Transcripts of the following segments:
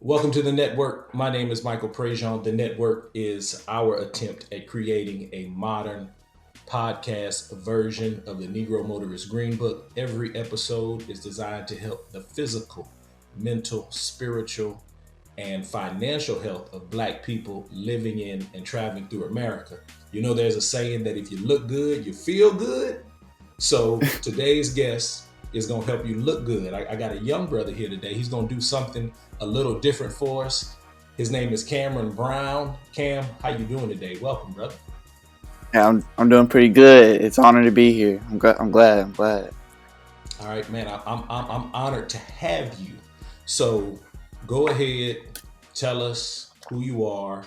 Welcome to the network. My name is Michael Prejean. The network is our attempt at creating a modern podcast version of the Negro Motorist Green Book. Every episode is designed to help the physical, mental, spiritual, and financial health of Black people living in and traveling through America. You know, there's a saying that if you look good, you feel good. So today's guest is going to help you look good. I got a young brother here today. He's going to do something a little different for us. His name is Cameron Brown. Cam, how you doing today? Welcome, brother. Yeah, I'm doing pretty good. It's an honor to be here. I'm glad. All right, man. I'm honored to have you. So go ahead, tell us who you are,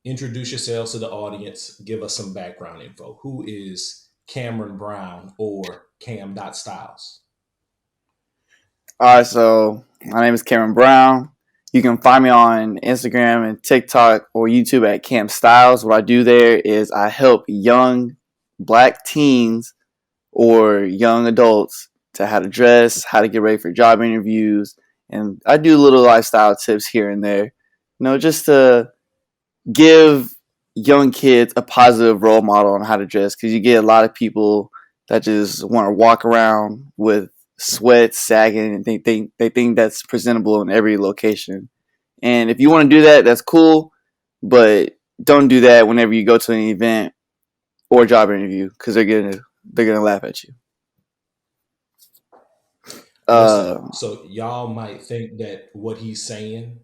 introduce yourselves to the audience, give us some background info. Who is Cameron Brown or Cam.Stylez? All right, so my name is Cameron Brown. You can find me on Instagram and TikTok or YouTube at Cam.Stylez. What I do there is I help young Black teens or young adults to how to dress, how to get ready for job interviews, and I do little lifestyle tips here and there. Just to give young kids a positive role model on how to dress, because you get a lot of people that just want to walk around with sweat sagging and they think that's presentable in every location. And if you want to do that, that's cool, but don't do that whenever you go to an event or job interview, because they're gonna laugh at you. Listen, Uh, so y'all might think that what he's saying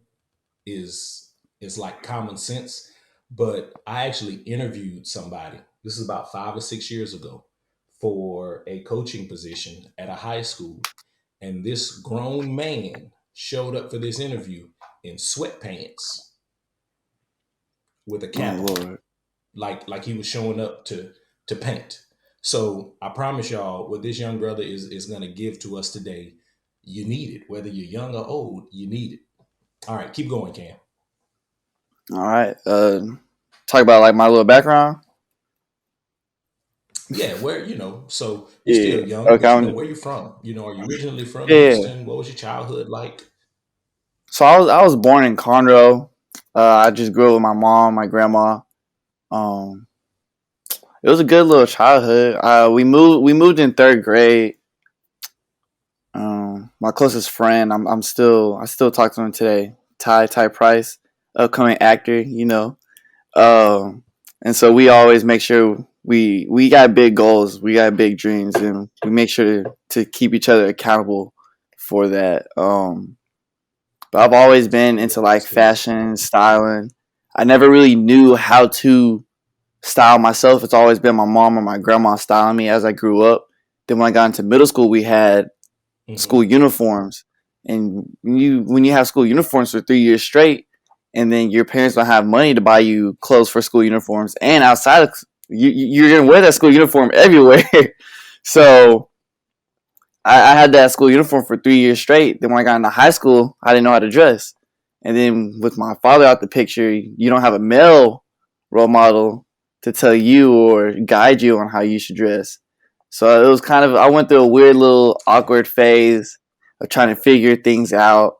is like common sense, but I actually interviewed somebody. This is about 5 or 6 years ago for a coaching position at a high school, and this grown man showed up for this interview in sweatpants with a oh cap on, Lord. like he was showing up to paint. So I promise y'all, what this young brother is gonna give to us today, you need it. Whether you're young or old, you need it. All right, keep going, Cam. All right. Talk about like my little background. Yeah, where so you're Yeah. still young, Okay. but where you from? Are you originally from Yeah. Houston? What was your childhood like? So I was born in Conroe. I just grew up with my mom, my grandma. Um, it was a good little childhood. We moved in third grade. My closest friend, I still talk to him today. Ty Price, upcoming actor. Um, and so we always make sure we got big goals, we got big dreams, and we make sure to keep each other accountable for that. But I've always That's been good. into like That's good. fashion, styling. I never really knew how to style myself. It's always been my mom or my grandma styling me as I grew up. Then when I got into middle school, we had school Hmm. uniforms, and when you have school uniforms for 3 years straight, and then your parents don't have money to buy you clothes for school uniforms, and outside of you're gonna wear that school uniform everywhere. So I had that school uniform for 3 years straight. Then when I got into high school, I didn't know how to dress. And then with my father out the picture, you don't have a male role model to tell you or guide you on how you should dress. So it was kind of, I went through a weird little awkward phase of trying to figure things out.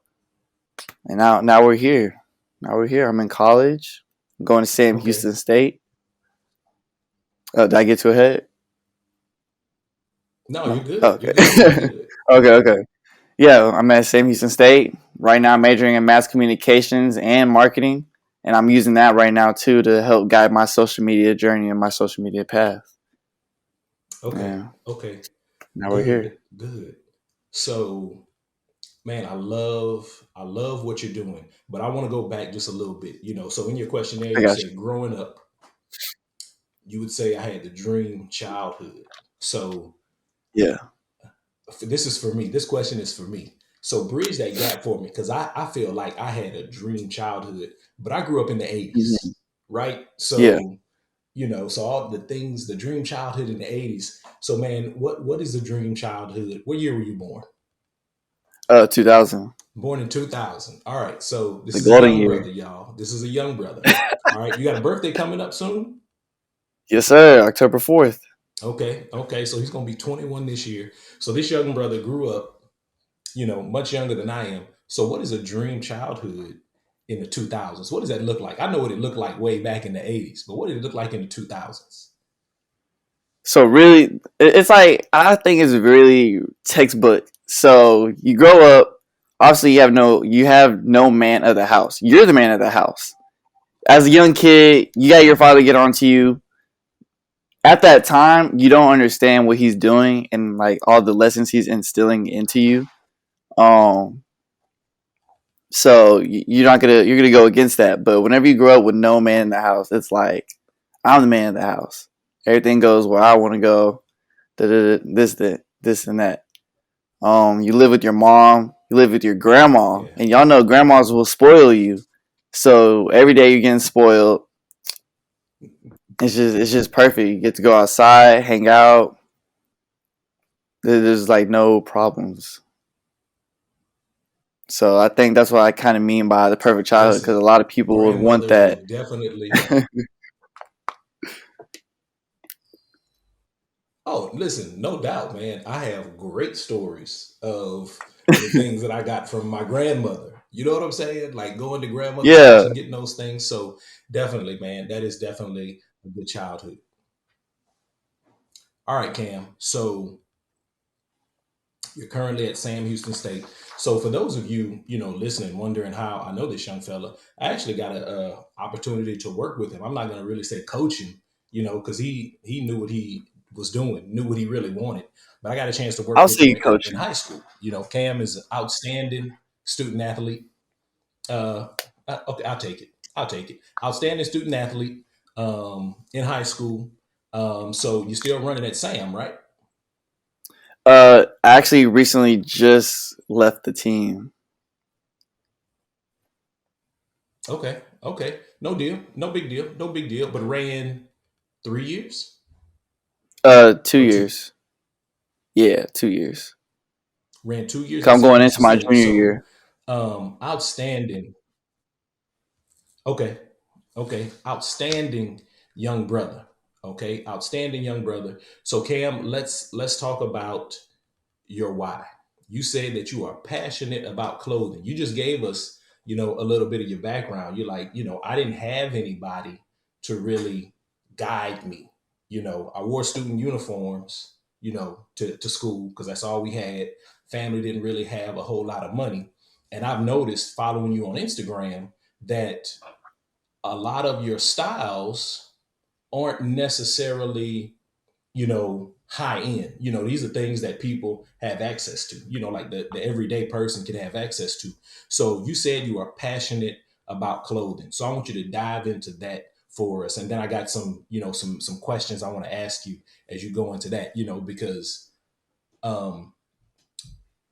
And now we're here. Now we're here. I'm in college. I'm going to Sam Okay. Houston State. Did I get too ahead? No, you're No. good. You're Okay. good. You're good. Okay. Yeah, I'm at Sam Houston State right now, majoring in mass communications and marketing, and I'm using that right now too to help guide my social media journey and my social media path. Okay. Yeah, Okay. now we're here. Good. Good. So, man, I love what you're doing, but I want to go back just a little bit. So in your questionnaire, I you got you. said growing up, you would say I had the dream childhood. So Yeah. this is for me. This question is for me. So bridge that gap for me because I feel like I had a dream childhood, but I grew up in the Hmm. 80s, right? Yeah. So all the things, the dream childhood in the 80s. So man, what is the dream childhood? What year were you born? 2000, Born in 2000. All right. So this the is a golden young year. brother, y'all. This is a young brother. All right. You got a birthday coming up soon? Yes, sir. October 4th. Okay. Okay. So he's going to be 21 this year. So this young brother grew up, much younger than I am, So, what is a dream childhood in the 2000s? What does that look like? I know what it looked like way back in the 80s, but what did it look like in the 2000s? So really, it's like I think it's really textbook. So you grow up. Obviously, you have no man of the house. You're the man of the house. As a young kid, you got your father get onto you. At that time, you don't understand what he's doing and like all the lessons he's instilling into you. Um, so you're gonna go against that. But whenever you grow up with no man in the house, it's like I'm the man of the house. Everything goes where I want to go. This and that. You live with your mom, you live with your grandma, Yeah. and y'all know grandmas will spoil you. So every day you're getting spoiled. It's just perfect. You get to go outside, hang out. There's like no problems. So I think that's what I kind of mean by the perfect childhood because Listen, a lot of people would want grandmothers will that. definitely. Oh, listen, no doubt, man. I have great stories of the things that I got from my grandmother. You know what I'm saying? Like going to grandmother's house Yeah, and getting those things. So definitely, man, that is definitely a good childhood. All right, Cam. So you're currently at Sam Houston State. So for those of you, listening, wondering how I know this young fella, I actually got a opportunity to work with him. I'm not going to really say coach him, because he knew what he was doing, knew what he really wanted. But I got a chance to work I'll with see him you in coaching. high school. Cam is an outstanding student athlete. Uh, okay, I'll take it. I'll take it. Outstanding student athlete in high school. So you're still running at Sam, right? I actually recently just left the team. Okay. Okay. No deal. No big deal. No big deal. But ran 3 years 2 or two. years. Yeah, 2 years. Ran 2 years 'Cause at I'm Sam going Houston into my State. junior So year. outstanding. Okay. Okay. Outstanding young brother. Okay. Outstanding young brother. So Cam, let's talk about your why. You said that you are passionate about clothing. You just gave us, a little bit of your background. You're like, I didn't have anybody to really guide me. I wore student uniforms, to school because that's all we had. Family didn't really have a whole lot of money. And I've noticed following you on Instagram that a lot of your styles aren't necessarily high end. These are things that people have access to, like the everyday person can have access to. So you said you are passionate about clothing. So I want you to dive into that for us. And then I got some questions I want to ask you as you go into that, because um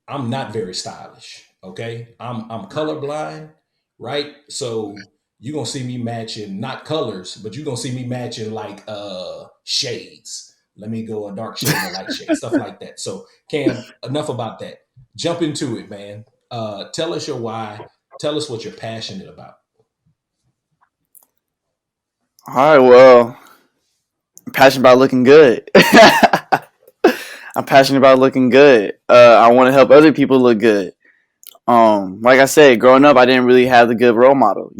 I'm not very stylish. Okay. I'm colorblind, right? So you're gonna see me matching not colors, but you're gonna see me matching like shades. Let me go a dark shade and a light shade, stuff like that. So Cam, enough about that. Jump into it, man. Tell us your why. Tell us what you're passionate about. All right, well, I'm passionate about looking good. I'm passionate about looking good. I want to help other people look good. Like I said, growing up, I didn't really have the good role model.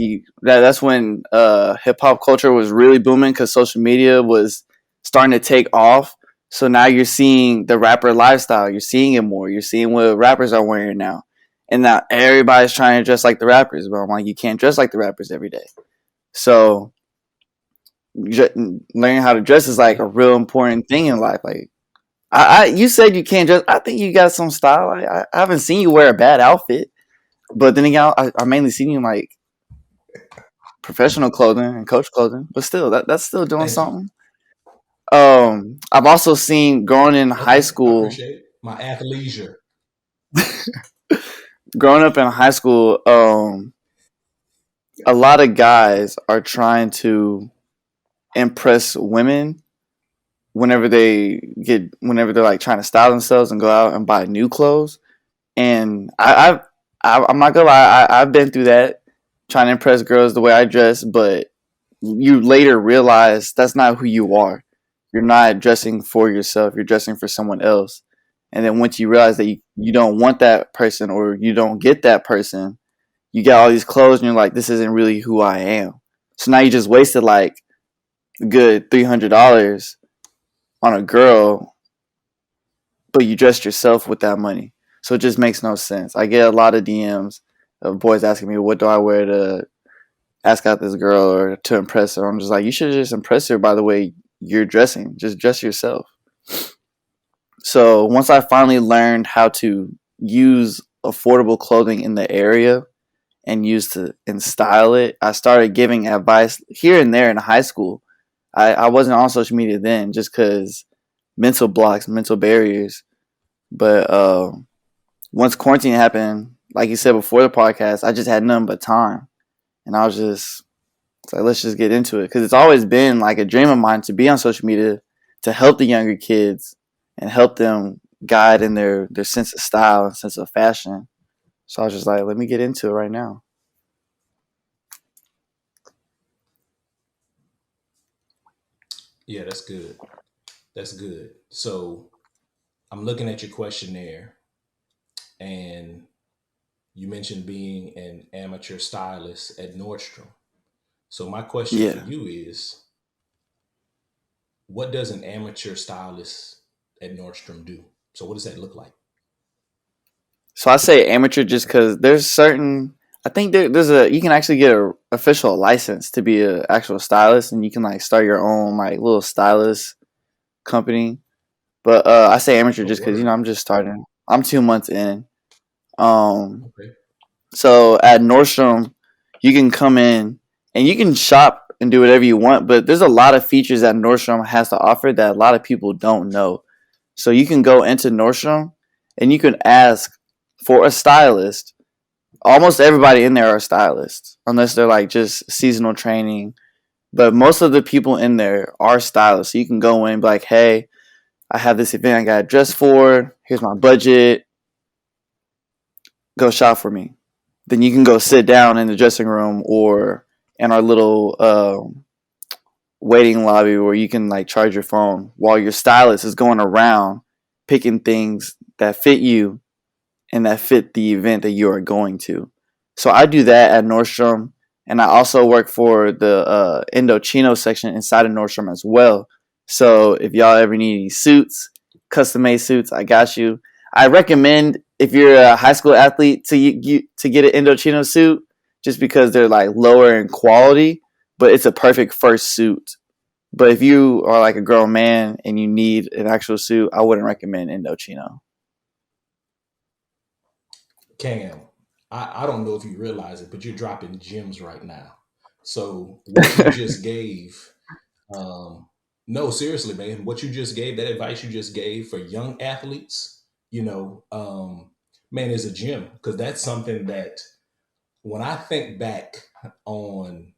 That's when hip hop culture was really booming because social media was starting to take off. So now you're seeing the rapper lifestyle. You're seeing it more. You're seeing what rappers are wearing now, and now everybody's trying to dress like the rappers. But I'm like, you can't dress like the rappers every day. So learning how to dress is like a Yeah. real important thing in life. Like you said you can't dress. I think you got some style. I haven't seen you wear a bad outfit. But then again, I mainly seen you in like professional clothing and coach clothing. But still, that's still doing Thank you. something. I've also seen Okay, I appreciate it. My athleisure. growing up in high school. A lot of guys are trying to impress women whenever they're like trying to style themselves and go out and buy new clothes. And I'm not gonna lie, I've been through that, trying to impress girls the way I dress, but you later realize that's not who you are. You're not dressing for yourself. You're dressing for someone else. And then once you realize that you don't want that person or you don't get that person, you get all these clothes and you're like, this isn't really who I am. So now you just wasted like a good $300 on a girl, but you dressed yourself with that money. So it just makes no sense. I get a lot of DMs of boys asking me, what do I wear to ask out this girl or to impress her? I'm just like, you should just impress her by the way you're dressing. Just dress yourself. So once I finally learned how to use affordable clothing in the area and style it, I started giving advice here and there in high school. I wasn't on social media then just because mental blocks, mental barriers. But once quarantine happened, like you said before the podcast, I just had nothing but time. And I was just like, let's just get into it. Because it's always been like a dream of mine to be on social media to help the younger kids and help them guide in their sense of style and sense of fashion. So I was just like, let me get into it right now. Yeah, that's good. That's good. So I'm looking at your questionnaire, and you mentioned being an amateur stylist at Nordstrom. So my question for Yeah. you is, what does an amateur stylist at Nordstrom do? So what does that look like? So I say amateur just because there's certain. I think there's you can actually get a official license to be an actual stylist, and you can like start your own like little stylist company. But I say amateur Oh, just because word. I'm just starting. I'm 2 months in. Um, Okay. so at Nordstrom, you can come in and you can shop and do whatever you want. But there's a lot of features that Nordstrom has to offer that a lot of people don't know. So you can go into Nordstrom and you can ask for a stylist. Almost everybody in there are stylists, unless they're like just seasonal training. But most of the people in there are stylists. So you can go in and be like, hey, I have this event I got to dress for. Here's my budget. Go shop for me. Then you can go sit down in the dressing room or in our little waiting lobby where you can like charge your phone while your stylist is going around picking things that fit you and that fit the event that you are going to. So I do that at Nordstrom, and I also work for the Indochino section inside of Nordstrom as well. So if y'all ever need any suits, custom made suits, I got you. I recommend if you're a high school athlete to get an Indochino suit, just because they're like lower in quality, but it's a perfect first suit. But if you are like a grown man and you need an actual suit, I wouldn't recommend Indochino. Cam, I don't know if you realize it, but you're dropping gems right now. So what you just gave, um, no, seriously, man, what you just gave, that advice you just gave for young athletes, man, is a gem because that's something that when I think back on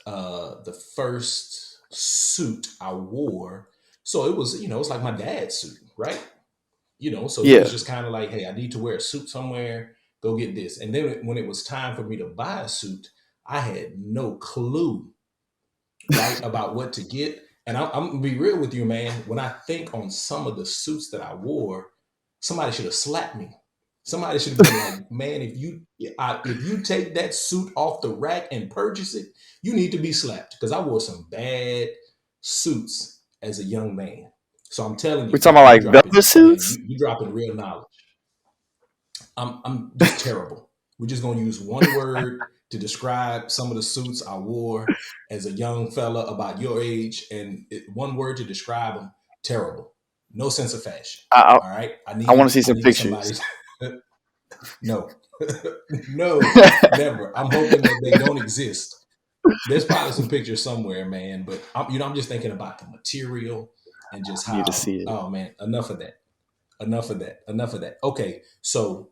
the first suit I wore, so it was, it's like my dad's suit, right? So he was Yeah. just kind of like, hey, I need to wear a suit somewhere, go get this. And then when it was time for me to buy a suit, I had no clue, right, about what to get. And I'm gonna be real with you, man. When I think on some of the suits that I wore, somebody should have slapped me. Somebody should have been like, man, if you take that suit off the rack and purchase it, you need to be slapped because I wore some bad suits as a young man. So I'm telling We're you, talking about you like dropping, velvet man, suits? you dropping real knowledge. I'm just terrible. We're just gonna use one word to describe some of the suits I wore as a young fella about your age, and one word to describe them: terrible. No sense of fashion. I, All right. I I want to need see I some need pictures. somebody. No, no, never. I'm hoping that they don't exist. There's probably some pictures somewhere, man. But I'm just thinking about the material and just I need to how. see it. Oh man, enough of that. Enough of that. Enough of that. Okay, so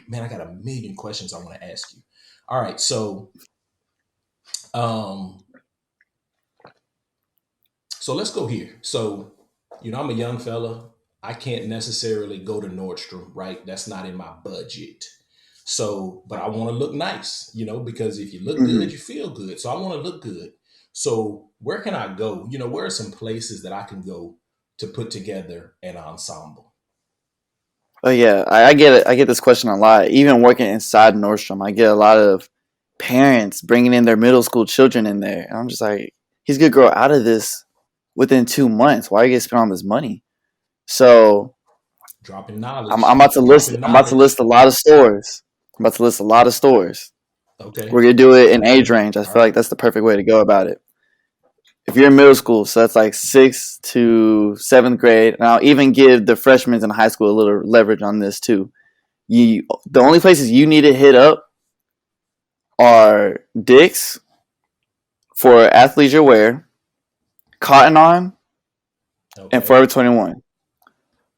man, I got a million questions I want to ask you. All right, um, so let's go here. So, I'm a young fella. I can't necessarily go to Nordstrom, right? That's not in my budget. So, but I want to look nice, because if you look Hmm. good, you feel good. So I want to look good. So where can I go? Where are some places that I can go to put together an ensemble? Oh yeah, I get it. I get this question a lot. Even working inside Nordstrom, I get a lot of parents bringing in their middle school children in there, and I'm just like, he's gonna grow out of this within 2 months. Why are you gonna spend all this money? So Dropping I'm knowledge. about to list. Dropping I'm about to knowledge. list a lot of stores. I'm about to list a lot of stores. Okay. We're gonna do it in age range. I All feel like right. that's the perfect way to go about it. If you're in middle school, so that's like 6th to 7th grade, and I'll even give the freshmen in high school a little leverage on this too. The only places you need to hit up are Dick's for athleisure wear, Cotton On, and Okay. Forever 21.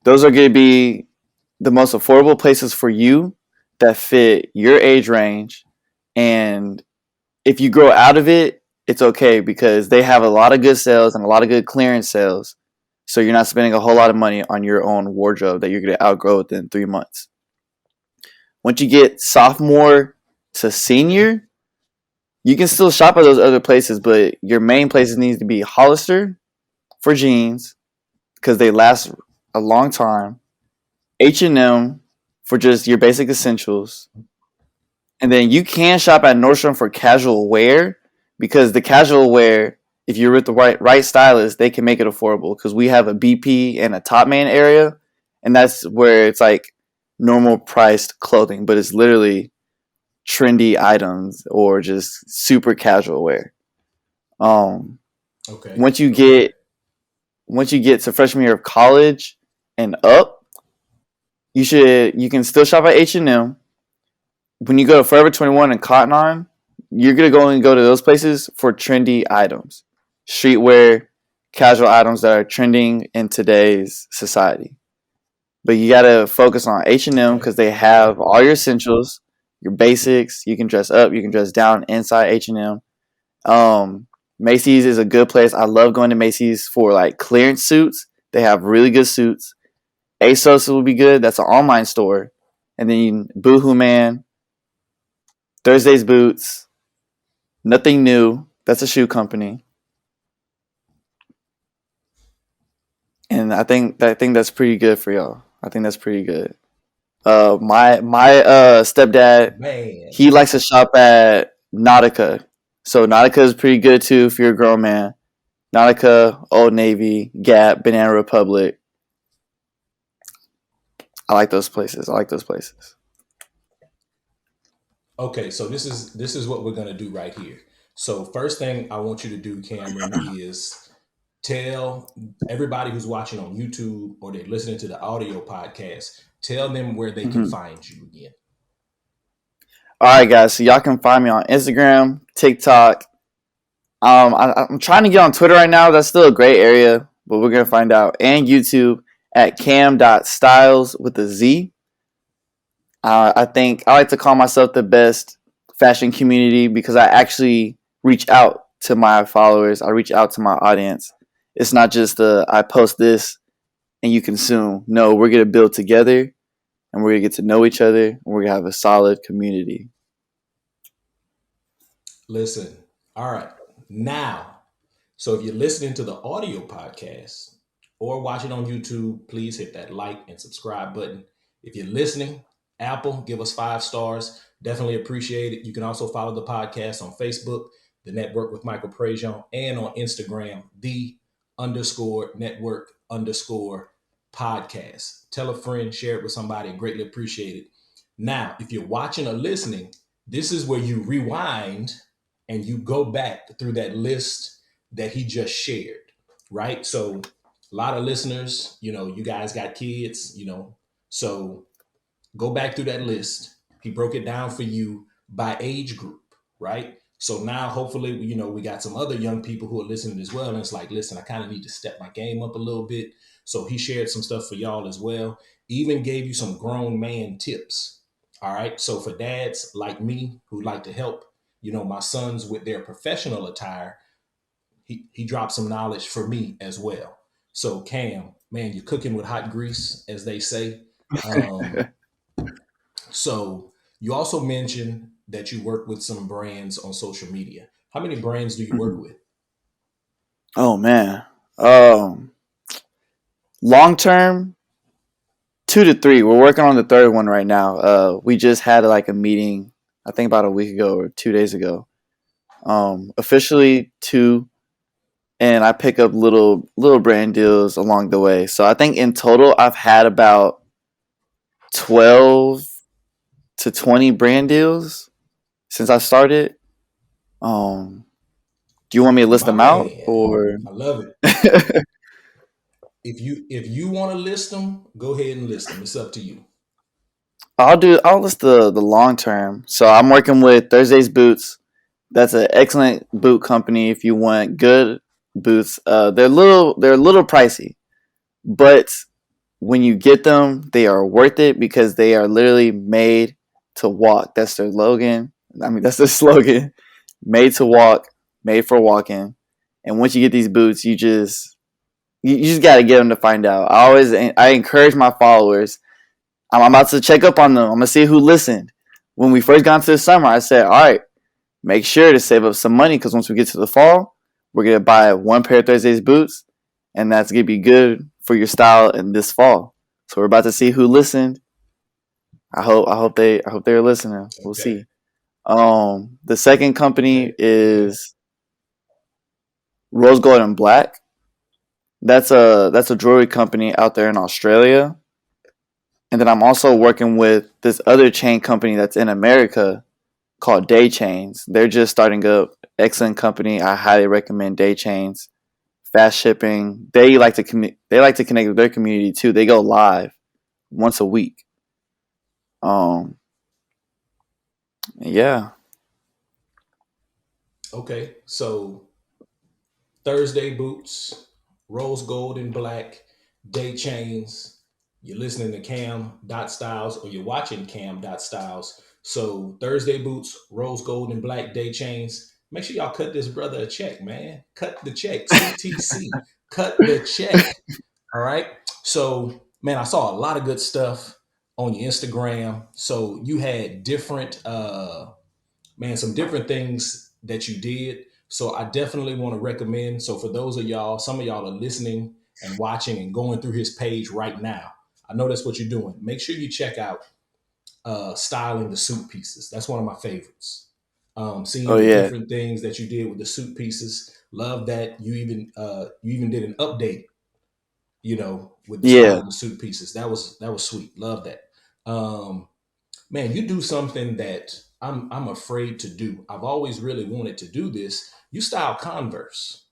Those are going to be the most affordable places for you that fit your age range. And if you grow out of it, it's okay because they have a lot of good sales and a lot of good clearance sales. So you're not spending a whole lot of money on your own wardrobe that you're going to outgrow within 3 months. Once you get sophomore to Okay. senior, you can still shop at those other places, but your main places needs to be Hollister for jeans because they last a long time, H&M for just your basic essentials, and then you can shop at Nordstrom for casual wear because the casual wear, if you're with the right stylist, they can make it affordable because we have a BP and a top man area, and that's where it's like normal priced clothing, but it's literally trendy items or just super casual wear. Um, Okay. once you Okay. get once you get to freshman year of college and up, you can still shop at H&M. When you go to Forever 21 and Cotton On, you're gonna go to those places for trendy items, streetwear, casual items that are trending in today's society. But you gotta focus on H&M Okay. because they Okay. have all your essentials, your basics. You can dress up, you can dress down inside H&M. Macy's is a good place. I love going to Macy's for like clearance suits. They have really good suits. ASOS will be good. That's an online store. And then Boohoo Man, Thursday's Boots, Nothing New. That's a shoe company. And I think that's pretty good for y'all. I think that's pretty good. My stepdad, Man. he likes to shop at Nautica. So Nautica is pretty good too if you're a grown man. Nautica, Old Navy, Gap, Banana Republic. I like those places. I like those places. Okay, so this is what we're gonna do right here. So first thing I want you to do, Cameron, is tell everybody who's watching on YouTube or they're listening to the audio podcast, tell them where they can Hmm. find you again. All right, guys. So y'all can find me on Instagram, TikTok. I'm trying to get on Twitter right now. That's still a gray area, but we're gonna find out. And YouTube at Cam.Styles with a Z. I think I like to call myself the best fashion community because I actually reach out to my followers. I reach out to my audience. It's not just I post this and you consume. No, we're gonna build together and we're gonna get to know each other and we're gonna have a solid community. Listen, all right. Now, so if you're listening to the audio podcast or watching on YouTube, please hit that like and subscribe button. If you're listening, Apple, give us 5 stars. Definitely appreciate it. You can also follow the podcast on Facebook, the network with Michael Prejean, and on Instagram, the underscore network underscore podcast. Tell a friend, share it with somebody, greatly appreciate it. Now, if you're watching or listening, this is where you rewind and you go back through that list that he just shared, right? So a lot of listeners, you guys got kids, so go back through that list. He broke it down for you by age group, right? So now hopefully, we got some other young people who are listening as well. And it's like, listen, I kind of need to step my game up a little bit. So he shared some stuff for y'all as well. Even gave you some grown man tips. All right. So for dads like me who like to help, my sons with their professional attire, he dropped some knowledge for me as well. So Cam, man, you're cooking with hot grease, as they say. Um, so you also mentioned that you work with some brands on social media. How many brands do you work Mhm. with? Oh man. Um, long term, two to three. We're working on the third one right now. We just had like a meeting, I think about a week ago or 2 days ago. Officially two, and I pick up little brand deals along the way. So I think in total I've had about 12 to 20 brand deals since I started. Um, do you want me to list My them out man, or? I love it. If you want to list them, go ahead and list them. It's up to you. I'll list the long term. So I'm working with Thursday's Boots. That's an excellent boot company if you want good boots. They're a little pricey, but when you get them, they are worth it because they are literally made to walk. That's their slogan. I mean, that's their slogan. Made to walk, made for walking. And once you get these boots, you just got to get them to find out. I encourage my followers. I'm about to check up on them. I'm gonna see who listened. When we first got into the summer, I said, "All right, make sure to save up some money because once we get to the fall, we're gonna buy one pair of Thursdays boots, and that's gonna be good for your style in this fall." So we're about to see who listened. I hope they're listening. We'll Okay. see. The second company Okay. Okay. is Rose Gold and Black. That's a jewelry company out there in Australia. And then I'm also working with this other chain company that's in America called Day Chains. They're just starting up. Excellent company. I highly recommend Day Chains. Fast shipping. They like to connect with their community too. They go live once a week. Um, yeah, Okay. So Thursday boots, rose gold and black, day chains. You're listening to Cam.Styles or you're watching Cam.Styles. So Thursday boots, rose gold and black day chains. Make sure y'all cut this brother a check, man. Cut the check. CTC. Cut the check. All right. So, man, I saw a lot of good stuff on your Instagram. So you had different man, some different things that you did. So I definitely want to recommend. So for those of y'all, some of y'all are listening and watching and going through his page right now. I know that's what you're doing. Make sure you check out styling the suit pieces. That's one of my favorites. oh Seeing the yeah, different things that you did with the suit pieces. Love that you even did an update, with the yeah, styling the suit pieces. That was sweet. Love that. Um, Man, you do something that I'm afraid to do. I've always really wanted to do this. You style Converse.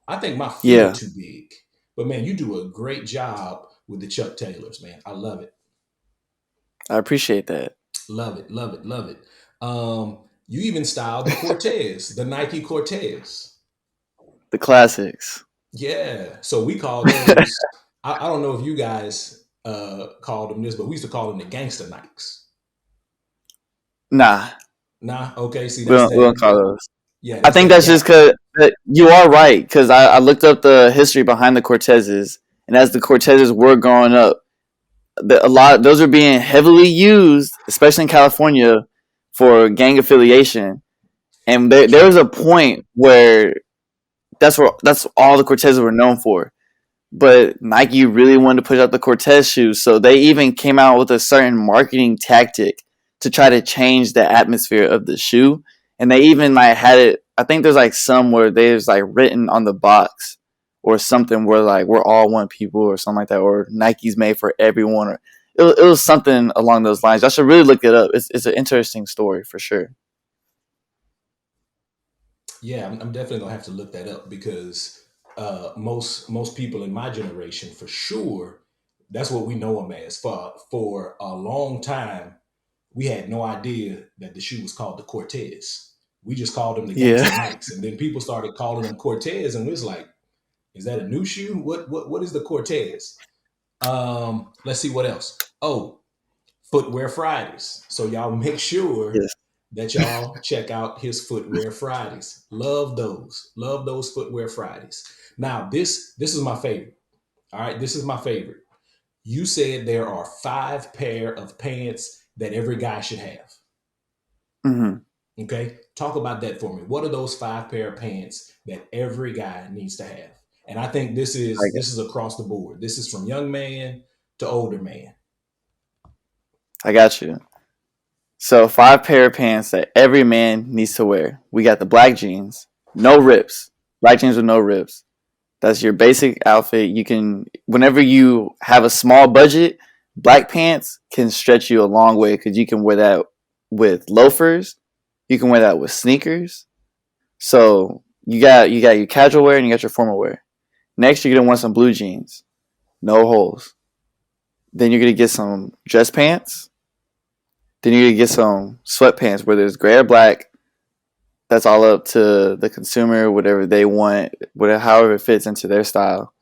I think my feet are yeah. too big. But man, you do a great job with the Chuck Taylors, man. I love it. I appreciate that. Love it. Love it. Love it. You even styled the Cortez, the Nike Cortez. The classics. Yeah. So we call those, I don't know if you guys called them this, but we used to call them the gangster Nikes. Nah, Nah, okay. See, we that's don't, we that. don't call those. Yeah, I that's think that that's gap. just because you are right. Because I looked up the history behind the Cortezes, and as the Cortezes were growing up, a lot those were being heavily used, especially in California, for gang affiliation. And there was Sure. a point where that's all the Cortezes were known for. But Nike really wanted to push out the Cortez shoes, so they even came out with a certain marketing tactic to try to change the atmosphere of the shoe. And they even like had it. I think there's like some where there's like written on the box or something where like we're all one people or something like that, or Nike's made for everyone, or it was something along those lines. I should really look it up. It's an interesting story for sure. Yeah, I'm definitely gonna have to look that up because most people in my generation, for sure, that's what we know them as. For a long time, we had no idea that the shoe was called the Cortez. We just called them the Yeah, Gangster Nikes, and then people started calling them Cortez, and we was like, "Is that a new shoe? What is the Cortez?" Let's see what else. Oh, Footwear Fridays. So y'all make sure yes, that y'all check out his Footwear Fridays. Love those. Love those Footwear Fridays. Now, this is my favorite. All right, this is my favorite. You said there are 5 pair of pants that every guy should have. hmm Okay? Talk about that for me. What are those 5 pair of pants that every guy needs to have? And I think this I is got this is across the board. This is from young man to older man. I got you. So 5 pair of pants that every man needs to wear. We got the black jeans, no rips. Black jeans with no rips. That's your basic outfit. You can, whenever you have a small budget, black pants can stretch you a long way because you can wear that with loafers. You can wear that with sneakers. So you got your casual wear and you got your formal wear. Next, you're gonna want some blue jeans, no holes. Then you're gonna get some dress pants. Then you're gonna get some sweatpants, whether it's gray or black. That's all up to the consumer, whatever they want, whatever however it fits into their style.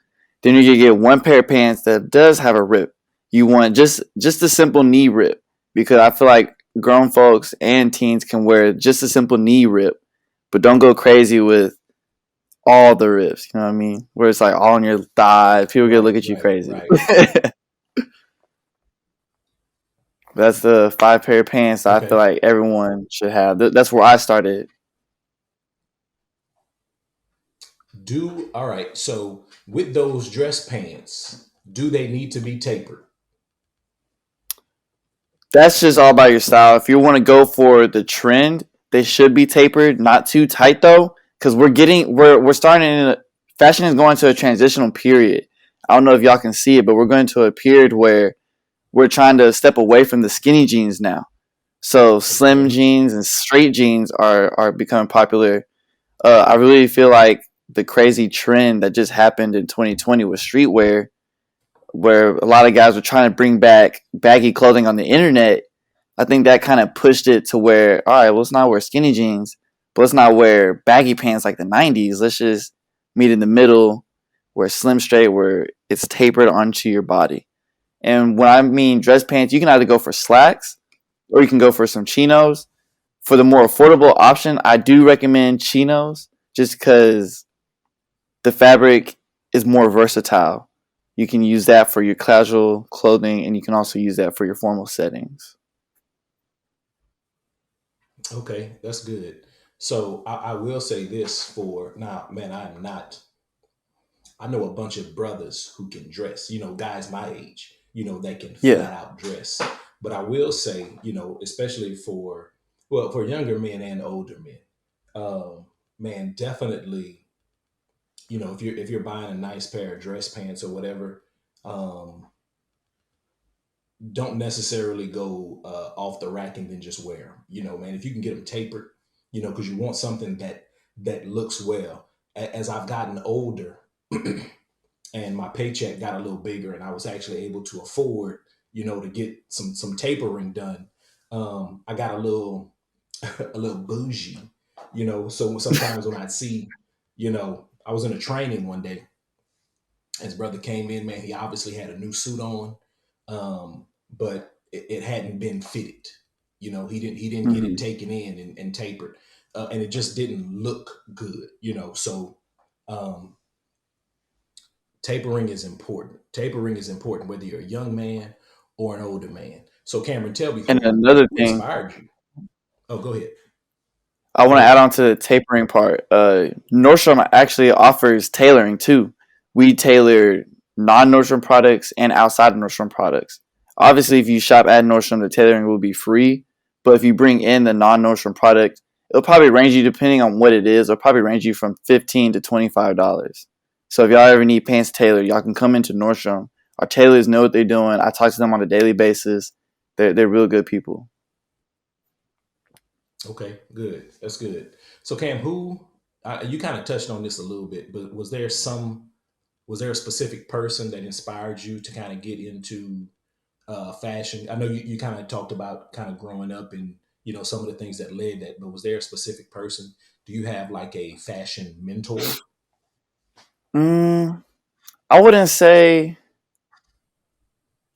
Then you're gonna get one pair of pants that does have a rip. You want just a simple knee rip because I feel like grown folks and teens can wear just a simple knee rip, but don't go crazy with all the rips. You know what I mean? Where it's like all on your thigh. People gonna look at you crazy. Right. That's the 5 pair of pants that I feel like everyone should have. That's where I started. All right. So with those dress pants, do they need to be tapered? That's just all about your style. If you want to go for the trend, they should be tapered, not too tight though, because we're starting fashion is going to a transitional period. I don't know if y'all can see it, but we're going to a period where we're trying to step away from the skinny jeans now. So slim jeans and straight jeans are becoming popular. I really feel like the crazy trend that just happened in 2020 with streetwear, where a lot of guys were trying to bring back baggy clothing on the internet. I think that kind of pushed it to where, all right, well, let's not wear skinny jeans, but let's not wear baggy pants like the 90s. Let's just meet in the middle, where slim straight, where it's tapered onto your body. And when I mean dress pants, you can either go for slacks or you can go for some chinos. For the more affordable option, I do recommend chinos just because the fabric is more versatile. You can use that for your casual clothing and you can also use that for your formal settings. Okay, that's good. So I will say this for now, man. I'm not. I know a bunch of brothers who can dress. Guys my age. That can Yeah. flat out dress. But I will say, especially for younger men and older men, man, definitely. If you're buying a nice pair of dress pants or whatever, um, don't necessarily go off the rack and then just wear them. Man, if you can get them tapered, because you want something that looks well. As I've gotten older, and my paycheck got a little bigger, and I was actually able to afford, to get some tapering done. I got a little a little bougie, So sometimes when I see, I was in a training one day. His brother came in, man. He obviously had a new suit on, but it hadn't been fitted. He didn't get it Hmm. taken in and tapered, and it just didn't look good. So um, tapering is important. Tapering is important whether you're a young man or an older man. So Cameron, tell me And who another who thing, inspired you? Oh, go ahead. I Go want to ahead. add on to the tapering part. Nordstrom actually offers tailoring too. We tailor non Nordstrom products and outside of Nordstrom products. Obviously, if you shop at Nordstrom, the tailoring will be free. But if you bring in the non Nordstrom product, it'll probably range you, depending on what it is, it'll probably range you from $15 to $25. So if y'all ever need pants tailored, y'all can come into Nordstrom. Our tailors know what they're doing. I talk to them on a daily basis. They're real good people. Okay, good. That's good. So Cam, who you kind of touched on this a little bit, but was there a specific person that inspired you to kind of get into fashion? I know you kind of talked about kind of growing up and some of the things that led that, but was there a specific person? Do you have like a fashion mentor? Mm, I wouldn't say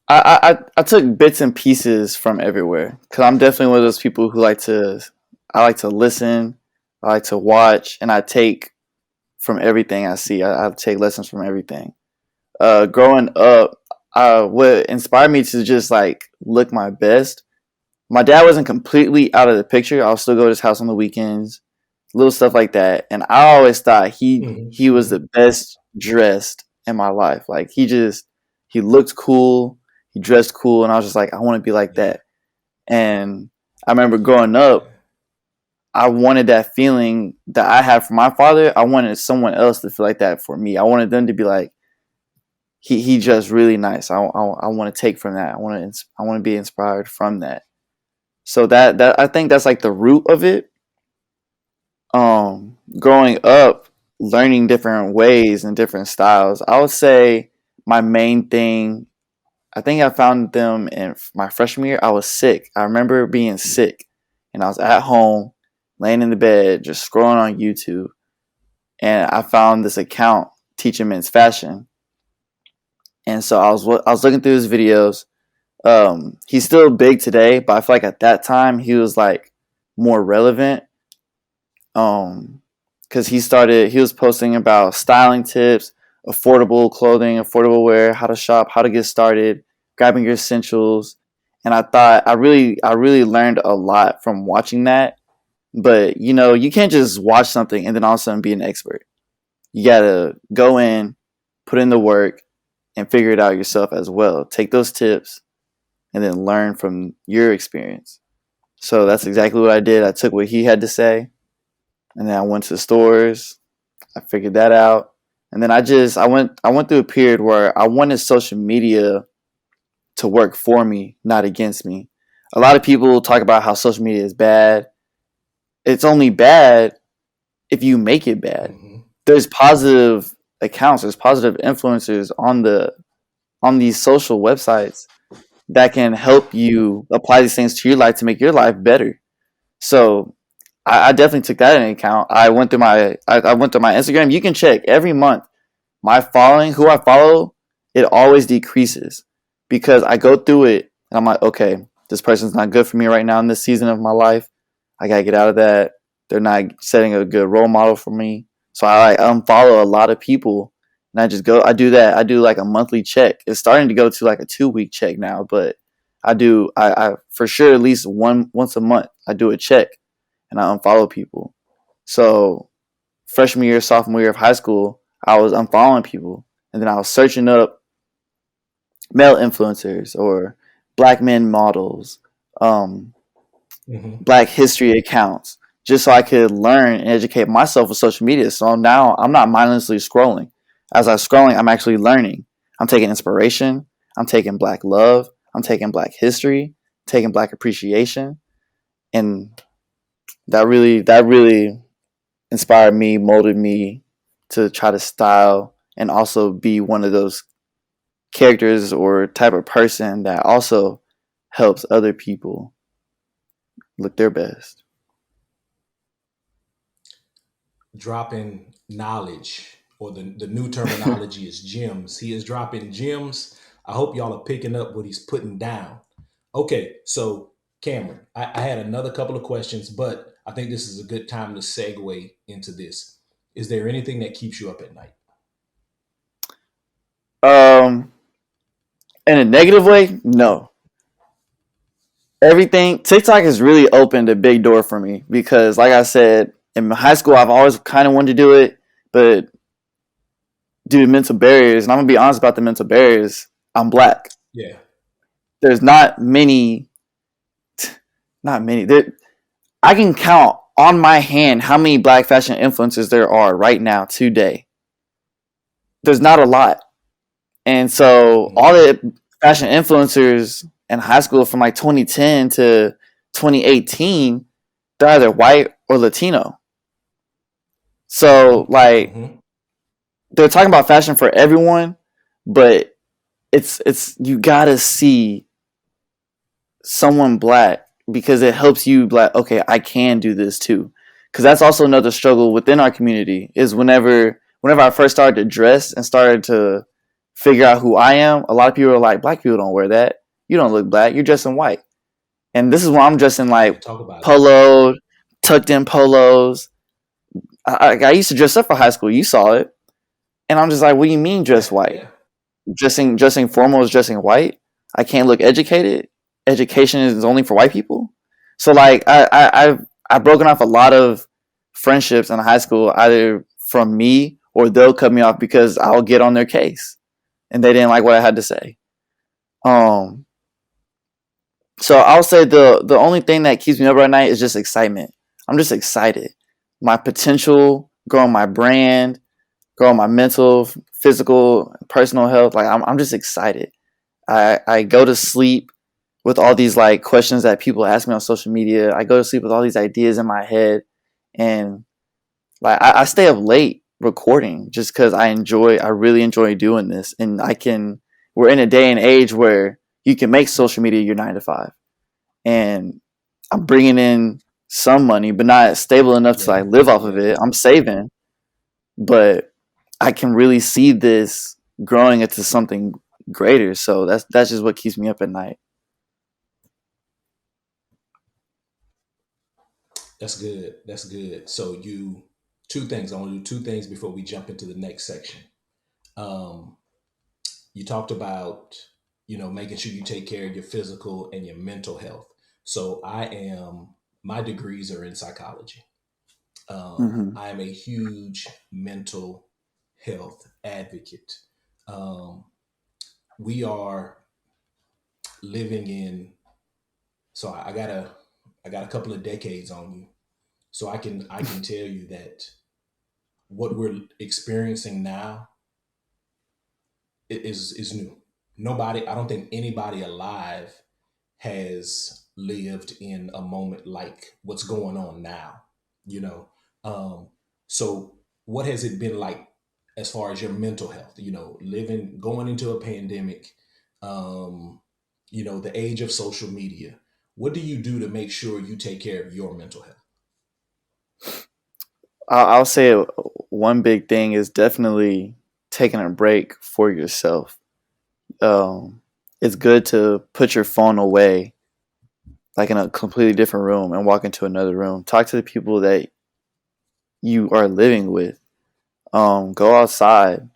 I took bits and pieces from everywhere because I'm definitely one of those people who I like to listen, I like to watch, and I take from everything I see. I take lessons from everything. Growing up, what inspired me to just like look my best. My dad wasn't completely out of the picture. I'll still go to his house on the weekends, little stuff like that. And I always thought Hmm. he was Hmm. the best dressed in my life. Like he looked cool, he dressed cool, and I was just like, I want to be like Yeah. that. And I remember growing up, I wanted that feeling that I had for my father. I wanted someone else to feel like that for me. I wanted them to be like, he just really nice. I want to take from that. I want to be inspired from that. So that I think that's like the root of it. Growing up, learning different ways and different styles. I would say my main thing. I think I found them in my freshman year. I was sick. I remember being sick, and I was at home, laying in the bed, just scrolling on YouTube, and I found this account teaching men's fashion. And so I was looking through his videos. He's still big today, but I feel like at that time he was like more relevant. Because he was posting about styling tips, affordable clothing, affordable wear, how to shop, how to get started, grabbing your essentials. And I really learned a lot from watching that. But you can't just watch something and then all of a sudden be an expert. You gotta go in, put in the work, and figure it out yourself as well. Take those tips and then learn from your experience. So that's exactly what I did. I took what he had to say, and then I went to the stores. I figured that out, and then I went through a period where I wanted social media to work for me, not against me. A lot of people talk about how social media is bad. It's only bad if you make it bad. Mm-hmm. There's positive accounts, there's positive influencers on these social websites that can help you apply these things to your life to make your life better. So I definitely took that into account. I went through my Instagram. You can check every month my following, who I follow, it always decreases because I go through it and I'm like, okay, this person's not good for me right now in this season of my life. I gotta get out of that. They're not setting a good role model for me. So I like unfollow a lot of people and I do that. I do like a monthly check. It's starting to go to like a 2 week check now, but I for sure at least once a month I do a check and I unfollow people. So freshman year, sophomore year of high school, I was unfollowing people, and then I was searching up male influencers or black men models, um, Mm-hmm. black history accounts, just so I could learn and educate myself with social media. So now I'm not mindlessly scrolling. As I'm scrolling, I'm actually learning. I'm taking inspiration. I'm taking black love. I'm taking black history, taking black appreciation, and that really inspired me, molded me to try to style and also be one of those characters or type of person that also helps other people look their best. Dropping knowledge, or the new terminology is gems. He is dropping gems. I hope y'all are picking up what he's putting down. Okay, so Cameron, I had another couple of questions, but I think this is a good time to segue into this. Is there anything that keeps you up at night? Um, in a negative way, no. Everything TikTok has really opened a big door for me because, like I said, in high school, I've always kind of wanted to do it, but due to mental barriers, and I'm gonna be honest about the mental barriers, I'm black. Yeah. There's not many. I can count on my hand how many black fashion influencers there are right now today. There's not a lot. And so all Mm-hmm. the fashion influencers in high school from like 2010 to 2018, they're either white or Latino. So like Mm-hmm. they're talking about fashion for everyone, but it's you gotta see someone black because it helps you like, okay, I can do this too. Because that's also another struggle within our community is whenever I first started to dress and started to figure out who I am, a lot of people are like, black people don't wear that. You don't look black. You're dressing white. And this is why I'm dressing Yeah. like Talk about it. polo, tucked in polos. I used to dress up for high school. You saw it. And I'm just like, what do you mean dress Yeah. white? Yeah. Dressing formal is dressing white. I can't look educated. Education is only for white people. So like I've broken off a lot of friendships in high school either from me or they'll cut me off because I'll get on their case and they didn't like what I had to say. Um So I'll say the only thing that keeps me up at night is just excitement. I'm just excited. My potential, growing my brand, growing my mental, physical, personal health. Like I'm just excited. I go to sleep with all these like questions that people ask me on social media. I go to sleep with all these ideas in my head, and like I stay up late recording just because I really enjoy doing this, and I can. We're in a day and age where you can make social media your 9 to 5, and I'm bringing in some money, but not stable enough to Yeah, like live off of yeah. it. I'm saving, but I can really see this growing into something greater. So that's just what keeps me up at night. That's good. That's good. So two things. I want to do two things before we jump into the next section. Um, you talked about, making sure you take care of your physical and your mental health. So my degrees are in psychology. Hmm. I am a huge mental health advocate. Um, we are living in, so I got a couple of decades on you. So I can tell you that what we're experiencing now is new. I don't think anybody alive has lived in a moment like what's going on now. You know, um, so what has it been like as far as your mental health? Going into a pandemic, um, the age of social media. What do you do to make sure you take care of your mental health? I'll say one big thing is definitely taking a break for yourself. It's good to put your phone away, like in a completely different room, and walk into another room. Talk to the people that you are living with. Go outside.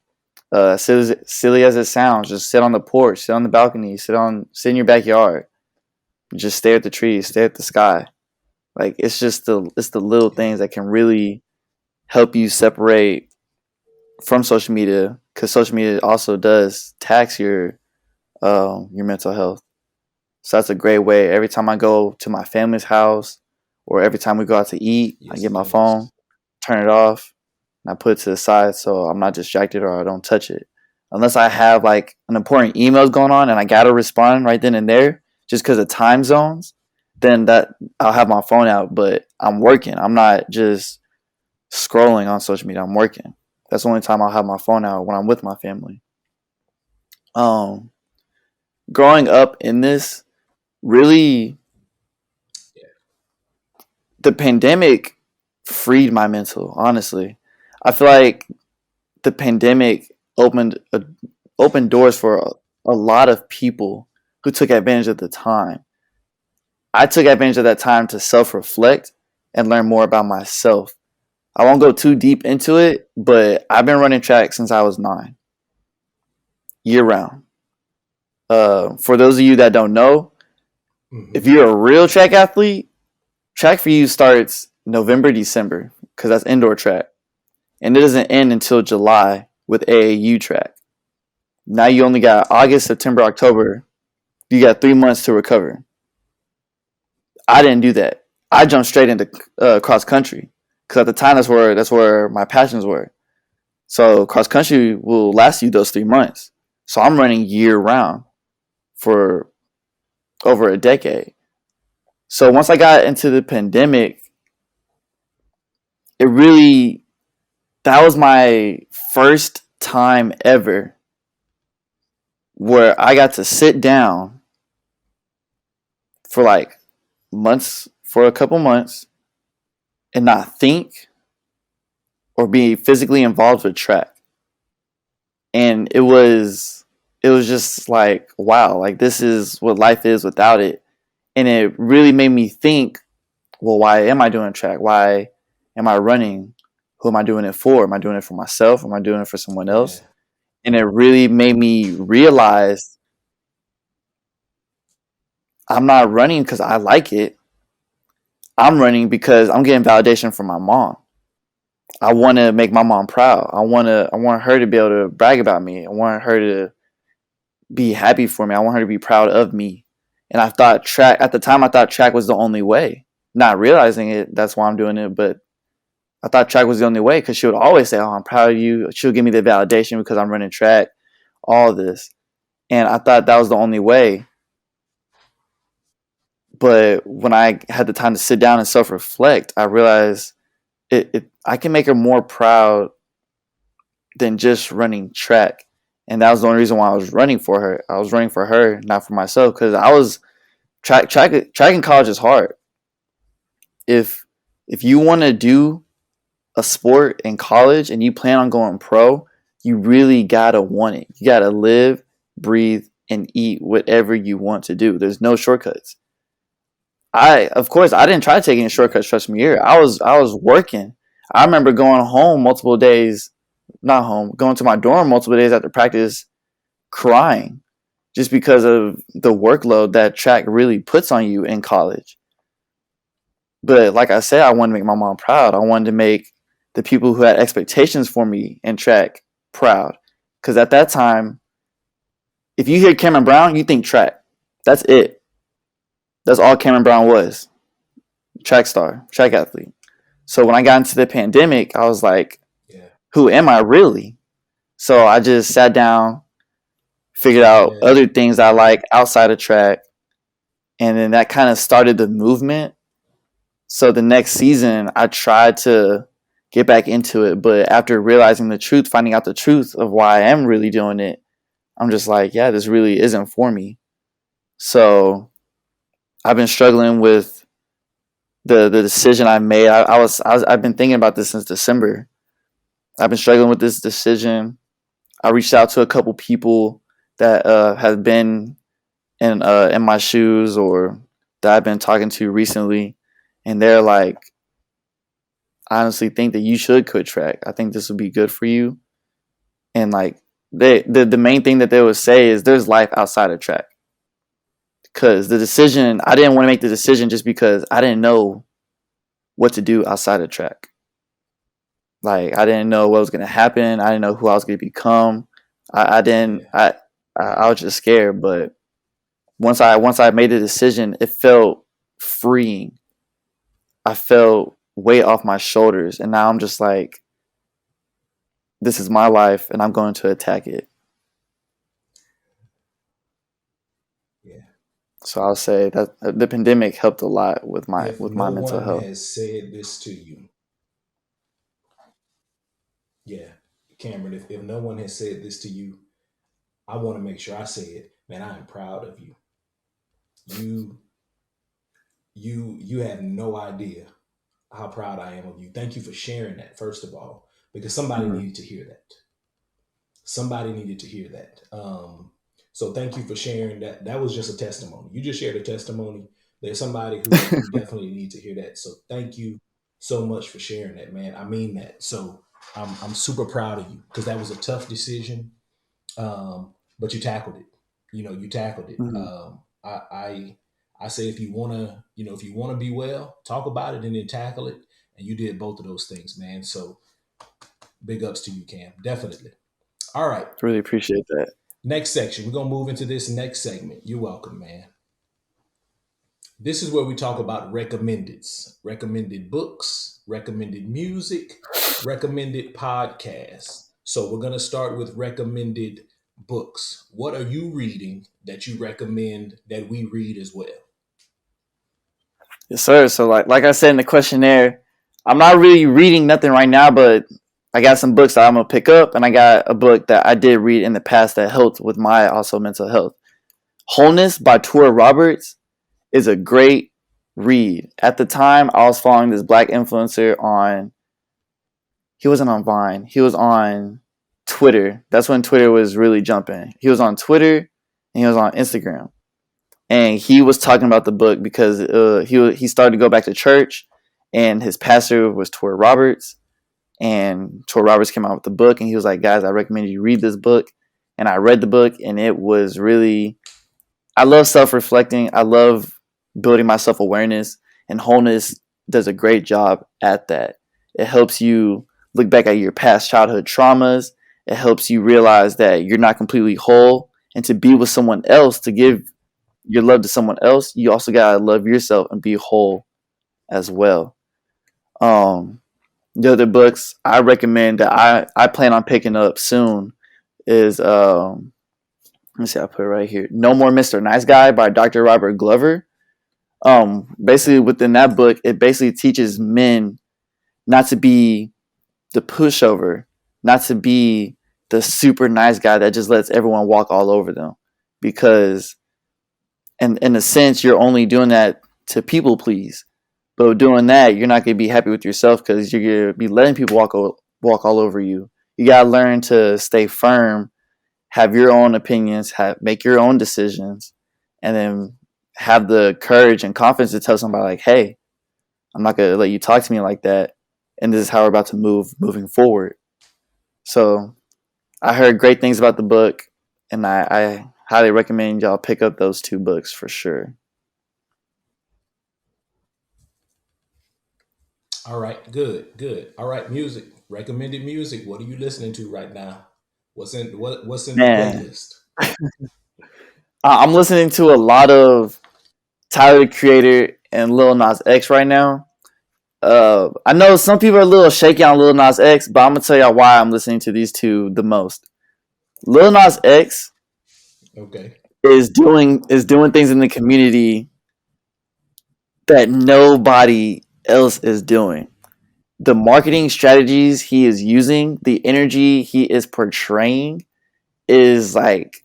Silly as it sounds, just sit on the porch, sit on the balcony, sit in your backyard. Just stare at the trees, stare at the sky. Like it's the little Yeah, things that can really help you separate from social media, because social media also does tax your mental health. So that's a great way. Every time I go to my family's house, or every time we go out to eat, I yes, get it my phone, does. turn it off, and I put it to the side so I'm not distracted or I don't touch it. Unless I have like an important email going on and I gotta respond right then and there, just because of time zones, then that I'll have my phone out. But I'm working. I'm not just scrolling on social media. I'm working. That's the only time I'll have my phone out, when I'm with my family. Um, Growing up in this, really, Yeah, the pandemic freed my mental. Honestly, I feel like the pandemic opened doors for a lot of people who took advantage of the time. I took advantage of that time to self reflect and learn more about myself. I won't go too deep into it, but I've been running track since I was 9, year round. For those of you that don't know, if hmm, you're a real track athlete, track for you starts November, December, because that's indoor track. And it doesn't end until July with AAU track. Now you only got August, September, October. You got 3 months to recover. I didn't do that. I jumped straight into cross country, because at the time that's where my passions were. So cross country will last you those 3 months. So I'm running year round for over a decade. So once I got into the pandemic, it really that was my first time ever where I got to sit down for like for a couple months, and not think or be physically involved with track. And it was just like, wow, like this is what life is without it. And it really made me think, well, why am I doing track? Why am I running? Who am I doing it for? Am I doing it for myself? Am I doing it for someone yeah, else? And it really made me realize I'm not running because I like it. I'm running because I'm getting validation from my mom. I want to make my mom proud. I want her to be able to brag about me. I want her to be happy for me. I want her to be proud of me. And I thought track at the time. I thought track was the only way. Not realizing it, that's why I'm doing it. But I thought track was the only way because she would always say, "Oh, I'm proud of you." She'll give me the validation because I'm running track, all this, and I thought that was the only way. But when I had the time to sit down and self reflect, I realized I can make her more proud than just running track. And that was the only reason why I was running for her. I was running for her, not for myself, because I was track in college is hard. If you want to do a sport in college and you plan on going pro, you really gotta want it. You gotta live, breathe, and eat whatever you want to do. There's no shortcuts. Of course I didn't try taking shortcuts freshman year. I was working. I remember going home multiple days, not home, going to my dorm multiple days after practice, crying, just because of the workload that track really puts on you in college. But like I said, I wanted to make my mom proud. I wanted to make the people who had expectations for me in track proud. Because at that time, if you hear Cameron Brown, you think track. That's it. That's all Cameron Brown was. Track star, track athlete. So when I got into the pandemic, I was like, who am I really? So I just sat down, figured out other things I like outside of track. And then that kind of started the movement. So the next season, I tried to get back into it. But after realizing the truth, finding out the truth of why I am really doing it, I'm just like, yeah, this really isn't for me. So I've been struggling with the decision I made. I've been thinking about this since December. I've been struggling with this decision. I reached out to a couple people that have been in my shoes or that I've been talking to recently, and they're like, I honestly think that you should quit track. I think this would be good for you. And like the main thing that they would say is there's life outside of track. Because the decision, I didn't want to make the decision just because I didn't know what to do outside of track. Like I didn't know what was going to happen. I didn't know who I was going to become. I was just scared. But once I made the decision, it felt freeing. I felt weight off my shoulders, and now I'm just like, this is my life, and I'm going to attack it. Yeah. So I'll say that the pandemic helped a lot with my If my no mental one health. has said this to you, yeah, Cameron, if no one has said this to you, I want to make sure I say it. Man, I am proud of you. You you have no idea how proud I am of you. Thank you for sharing that, first of all, because somebody Mm-hmm. needed to hear that. Somebody needed to hear that. So thank you for sharing that. That was just a testimony. You just shared a testimony. There's somebody who definitely needs to hear that. So thank you so much for sharing that, man. I mean that. So I'm super proud of you because that was a tough decision, but you tackled it. You tackled it. Mm-hmm. I say if you wanna, if you wanna be well, talk about it and then tackle it. And you did both of those things, man. So big ups to you, Cam. Definitely. All right. Really appreciate that. Next section. We're gonna move into this next segment. You're welcome, man. This is where we talk about recommended books, recommended music, recommended podcasts. So we're gonna start with recommended books. What are you reading that you recommend that we read as well? Yes, sir. So like I said in the questionnaire, I'm not really reading nothing right now, but I got some books that I'm gonna pick up, and I got a book that I did read in the past that helped with my also mental health. Wholeness by Toure Roberts is a great read. At the time, I was following this black influencer on. He wasn't on Vine. He was on Twitter. That's when Twitter was really jumping. He was on Twitter and he was on Instagram, and he was talking about the book because he started to go back to church, and his pastor was Toure Roberts, and Toure Roberts came out with the book, and he was like, "Guys, I recommend you read this book." And I read the book, and it was really. I love self-reflecting. I love building my self-awareness, and Wholeness does a great job at that. It helps you look back at your past childhood traumas. It helps you realize that you're not completely whole, and to be with someone else to give your love to someone else, you also gotta love yourself and be whole as well. Um, the other books I recommend that I plan on picking up soon is let me see, I put it right here. No More Mr. Nice Guy by Dr. Robert Glover. Basically within that book, it basically teaches men not to be the pushover, not to be the super nice guy that just lets everyone walk all over them. Because in a sense, you're only doing that to people please. But doing that, you're not gonna be happy with yourself because you're gonna be letting people walk all over you. You gotta learn to stay firm, have your own opinions, make your own decisions, and then have the courage and confidence to tell somebody like, "Hey, I'm not gonna let you talk to me like that, and this is how we're about to moving forward." So I heard great things about the book, and I highly recommend y'all pick up those two books for sure. All right, good, good. All right, music. Recommended music. What are you listening to right now? What's in the Man, playlist? I'm listening to a lot of Tyler the Creator and Lil Nas X right now. I know some people are a little shaky on Lil Nas X, but I'm gonna tell y'all why I'm listening to these two the most. Lil Nas X Okay. is doing things in the community that nobody else is doing. The marketing strategies he is using, the energy he is portraying is like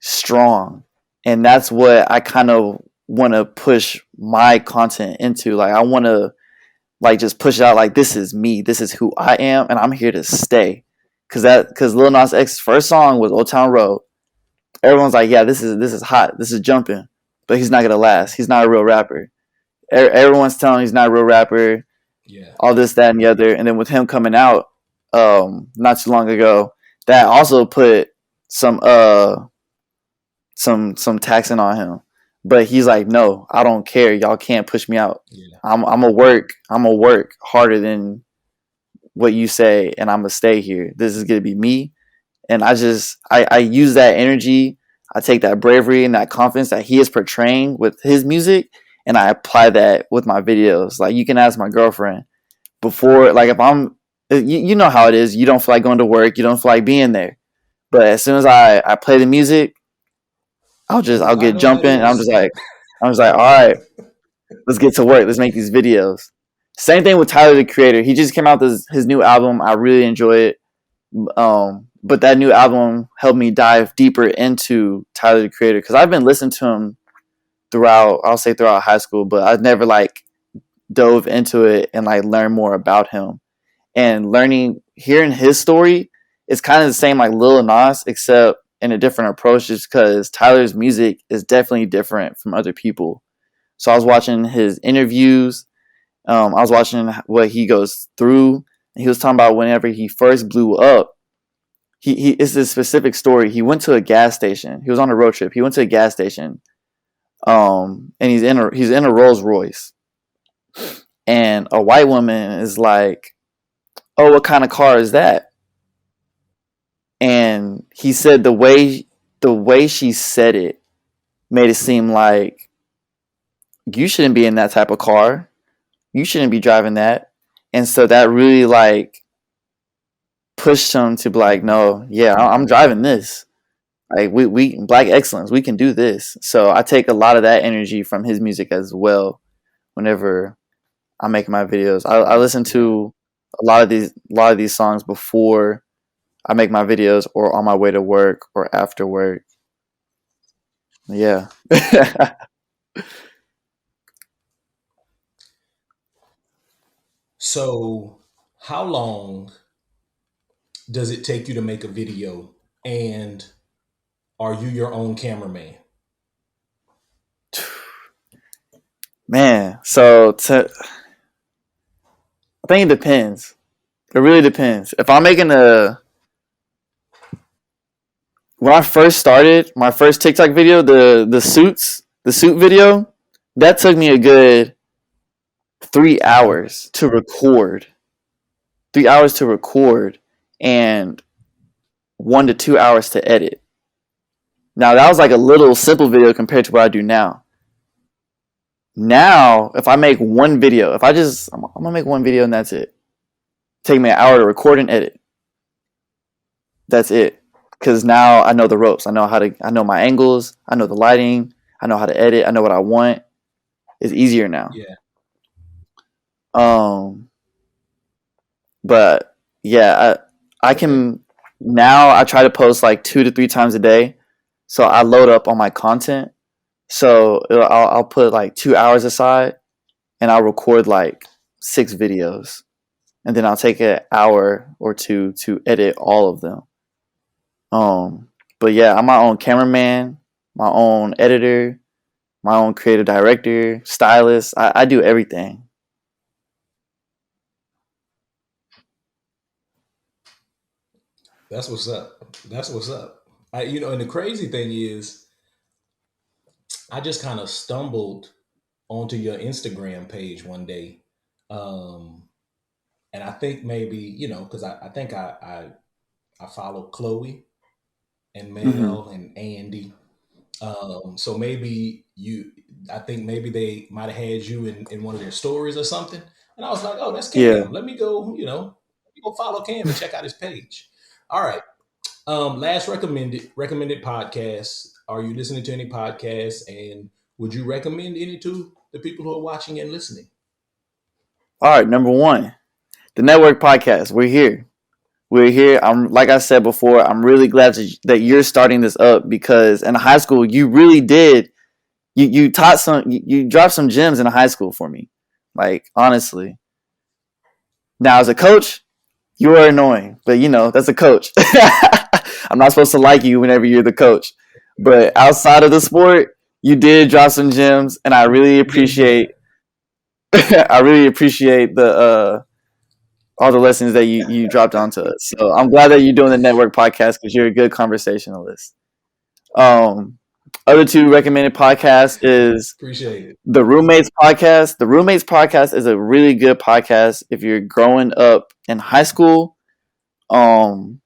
strong. And that's what I kind of want to push my content into. Like I want to like just push it out like this is me, this is who I am and I'm here to stay. Cuz Lil Nas X's first song was Old Town Road. Everyone's like, "Yeah, this is hot. This is jumping." But he's not going to last. He's not a real rapper. Everyone's telling him he's not a real rapper, Yeah. all this, that, and the other. And then with him coming out not too long ago, that also put some some taxing on him. But he's like, no, I don't care. Y'all can't push me out. Yeah. I'm a work harder than what you say, and I'm gonna stay here. This is gonna be me. And I use that energy. I take that bravery and that confidence that he is portraying with his music, and I apply that with my videos. Like you can ask my girlfriend before, like if you know how it is. You don't feel like going to work. You don't feel like being there. But as soon as I play the music, I'll I get know how it jumping, and is. I'm just like, all right, let's get to work. Let's make these videos. Same thing with Tyler the Creator. He just came out with his new album. I really enjoy it. But that new album helped me dive deeper into Tyler the Creator because I've been listening to him throughout high school, but I've never like dove into it and like learned more about him. And hearing his story is kind of the same like Lil Nas, except in a different approach, just because Tyler's music is definitely different from other people. So I was watching his interviews. I was watching what he goes through. And he was talking about whenever he first blew up. He it's a specific story. He went to a gas station. He was on a road trip. He went to a gas station. And he's in a Rolls Royce, and a white woman is like, "Oh, what kind of car is that?" And he said the way she said it made it seem like you shouldn't be in that type of car. You shouldn't be driving that. And so that really like pushed him to be like, no, yeah, I'm driving this. Like we black excellence, we can do this. So I take a lot of that energy from his music as well. Whenever I'm making my videos, I listen to a lot of these songs before I make my videos or on my way to work or after work. Yeah. So, how long does it take you to make a video? And are you your own cameraman? Man, I think it depends. It really depends. If I'm making a when I first started my first TikTok video, the suit video, that took me a good 3 hours to record. 3 hours to record and 1 to 2 hours to edit. Now that was like a little simple video compared to what I do now. Now, if I make one video, I'm gonna make one video and that's it. Take me an hour to record and edit. That's it. Because now I know the ropes. I know my angles. I know the lighting. I know how to edit. I know what I want. It's easier now. Yeah. Um, but yeah, I Okay. can now. I try to post like 2 to 3 times a day, so I load up on my content. So I'll put like 2 hours aside, and I'll record like 6 videos, and then I'll take an hour or two to edit all of them. Um, but yeah, I'm my own cameraman, my own editor, my own creative director, stylist. I do everything. That's what's up. That's what's up. And the crazy thing is, I just kind of stumbled onto your Instagram page one day. Um, and I think maybe, because I think I follow Chloe and Hmm. Mel and Andy. So maybe I think maybe they might have had you in one of their stories or something. And I was like, oh, that's Yeah. Cam. Let me go follow Cam and check out his page. All right. Last recommended podcast. Are you listening to any podcasts, and would you recommend any to the people who are watching and listening? All right. Number one, the network podcast. We're here. We're here. I'm like I said before. I'm really glad that you're starting this up because in high school you really did. You taught some. You dropped some gems in high school for me. Like honestly. Now as a coach, you are annoying, but that's a coach. I'm not supposed to like you whenever you're the coach, but outside of the sport, you did drop some gems, and I really Getting better. appreciate. I really appreciate the all the lessons that you dropped onto us. So I'm glad that you're doing the network podcast because you're a good conversationalist. Um, Other two recommended podcasts is Appreciate it. the Roommates podcast. The Roommates podcast is a really good podcast if you're growing up in high school. Um,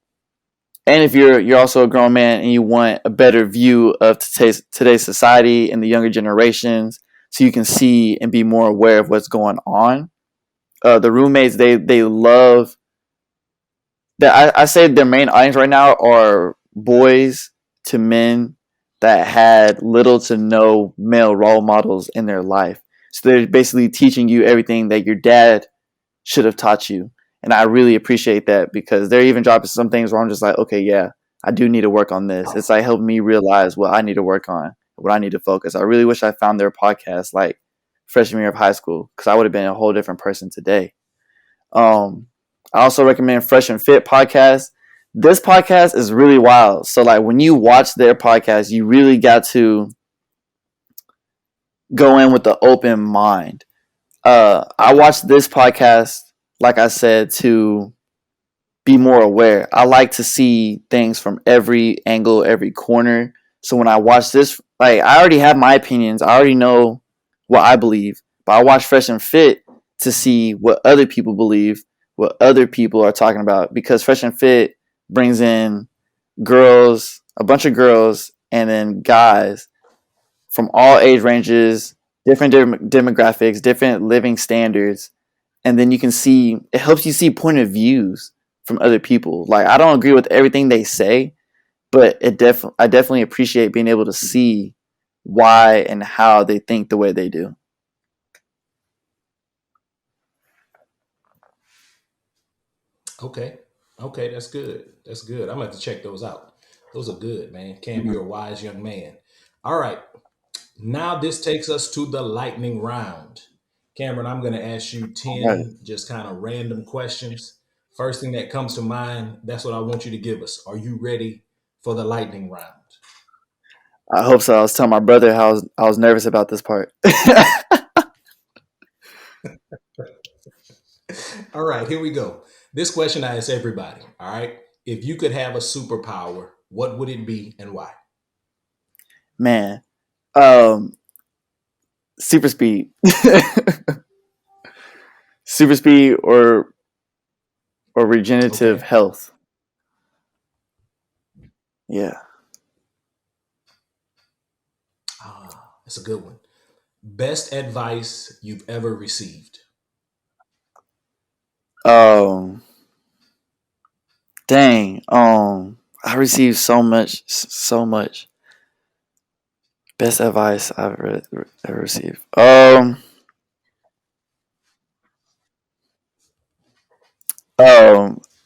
and if you're also a grown man and you want a better view of today's society and the younger generations, so you can see and be more aware of what's going on. The roommates they love that. I say their main audience right now are boys to men that had little to no male role models in their life. So they're basically teaching you everything that your dad should have taught you. And I really appreciate that because they're even dropping some things where I'm just like, okay, yeah, I do need to work on this. It's like helping me realize what I need to work on, what I need to focus. I really wish I found their podcast like freshman year of high school because I would have been a whole different person today. Um, I also recommend Fresh and Fit podcast. This podcast is really wild. So like when you watch their podcast, you really got to go in with the open mind. I watched this podcast, like I said, to be more aware. I like to see things from every angle, every corner. So when I watch this, like I already have my opinions. I already know what I believe, but I watch Fresh and Fit to see what other people believe, what other people are talking about. Because Fresh and Fit brings in girls, a bunch of girls, and then guys from all age ranges, different demographics, different living standards, and then you can see it helps you see point of views from other people. Like I don't agree with everything they say, but I definitely appreciate being able to see why and how they think the way they do. Okay. Okay, that's good. That's good. I'm gonna have to check those out. Those are good, man. Cam, Mhm. you're a wise young man. All right. Now this takes us to the lightning round. Cameron, I'm gonna ask you All right. 10 just kind of random questions. First thing that comes to mind, that's what I want you to give us. Are you ready for the lightning round? I hope so. I was telling my brother how I was nervous about this part. All right, here we go. This question I ask everybody. All right. If you could have a superpower, what would it be and why? Man, um, super speed, super speed, or regenerative Okay. health. Yeah. That's a good one. Best advice you've ever received. Um, dang. I received so much, so much. Best advice I've ever received.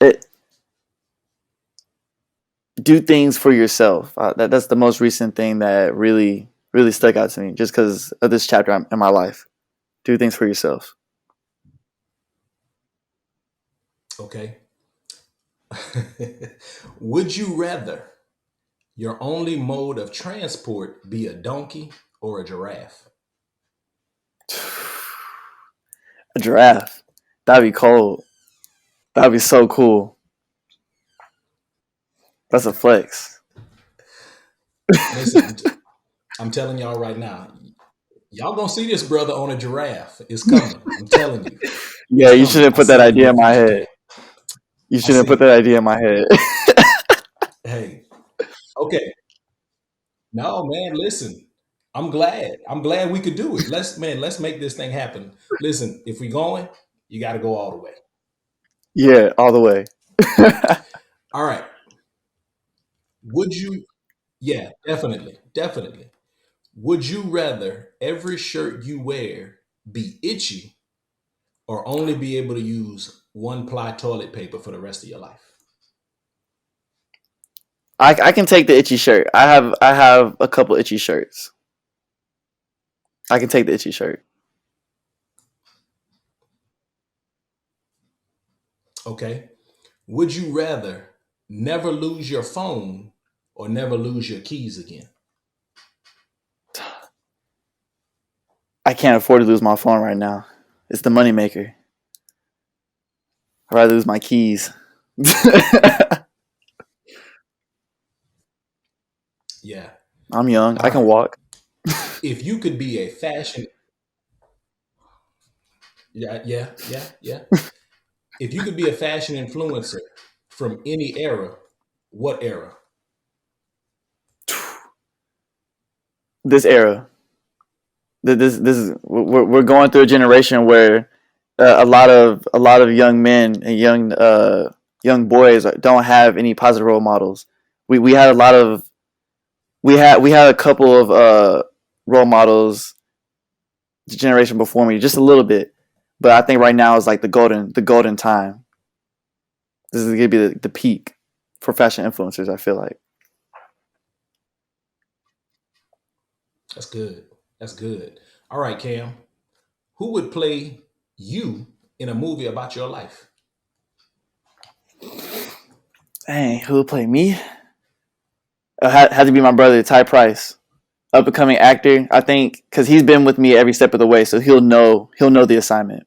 It do things for yourself. That's the most recent thing that really stuck out to me, just because of this chapter in my life. Do things for yourself. Okay. Would you rather your only mode of transport be a donkey or a giraffe? A giraffe. That'd be cold. That'd be so cool. That's a flex. Listen, I'm telling y'all right now, y'all gonna see this brother on a giraffe. It's coming. I'm telling you, Yeah, it's you coming. shouldn't I put that see it in idea the in my future, head. Cat. You I shouldn't see put it. that idea in my head. Hey, okay. No, man, listen. I'm glad. I'm glad we could do it. Let's make this thing happen. Listen, if we going, you got to go all the way. Yeah, all the way. All right. Would you? Yeah, definitely, definitely. Would you rather every shirt you wear be itchy or only be able to use one ply toilet paper for the rest of your life? I can take the itchy shirt. I have a couple itchy shirts. I can take the itchy shirt. Okay. Would you rather never lose your phone or never lose your keys again? I can't afford to lose my phone right now. It's the moneymaker. I'd rather lose my keys. Yeah. I'm young. All I can right. walk. If you could be a fashion, yeah, yeah, yeah, yeah. If you could be a fashion influencer from any era, what era? This era. This is we're going through a generation where a lot of young men and young boys don't have any positive role models. We had a lot of we had a couple of role models the generation before me, just a little bit, but I think right now is like the golden time. This is gonna be the peak for fashion influencers. I feel like That's good. That's good. All right, Cam. Who would play you in a movie about your life? dang, who would play me? Had to be my brother Ty Price, up and coming actor. I think because he's been with me every step of the way, so he'll know the assignment.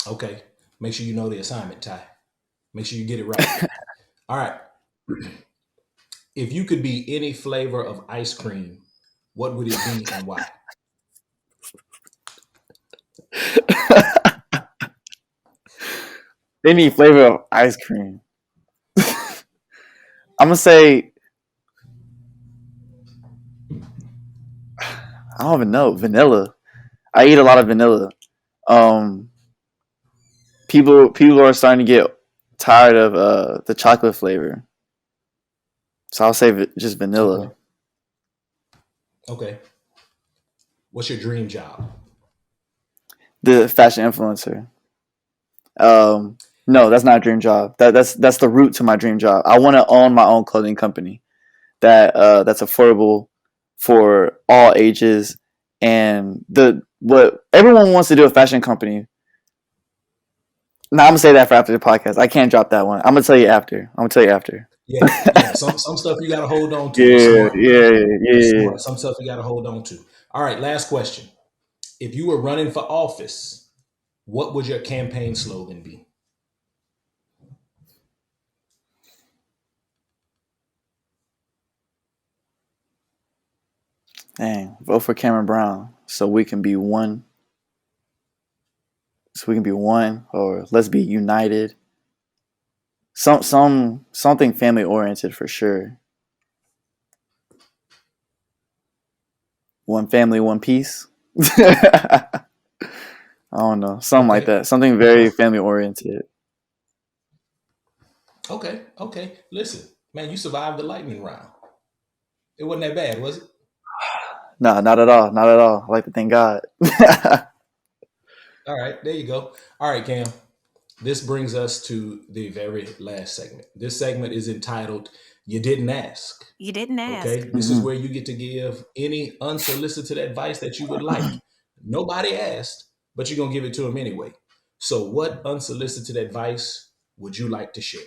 Okay. Make sure you know the assignment, Ty. Make sure you get it right. All right. If you could be any flavor of ice cream, what would it be and why? Any flavor of ice cream. I'm gonna say I don't even know vanilla. I eat a lot of vanilla. Um, people are starting to get tired of the chocolate flavor, so I'll say just Okay. vanilla. Okay. What's your dream job? The fashion influencer. Um, no, that's not a dream job. That's the route to my dream job. I want to own my own clothing company that's affordable for all ages, and the what everyone wants to do a fashion company. Now I'm gonna say that for after the podcast. I can't drop that one. I'm gonna tell you after. I'm gonna tell you after. Yeah, yeah. Some stuff you got to hold on to. You're Yeah, smart. yeah, You're yeah. smart. Some stuff you got to hold on to. All right. Last question. If you were running for office, what would your campaign slogan be? Dang, vote for Cameron Brown so we can be one. So we can be one, or let's be united. Something family oriented for sure. one family, one piece. I don't know, something like Okay. that. Something very family oriented. Okay. Listen, man, you survived the lightning round. It wasn't that bad, was it? No, not at all. Not at all. I like to thank God. All right, there you go. All right, Cam. This brings us to the very last segment. This segment is entitled You Didn't Ask. You didn't ask. Okay, this is where you get to give any unsolicited advice that you would like. Nobody asked, but you're going to give it to them anyway. So, what unsolicited advice would you like to share?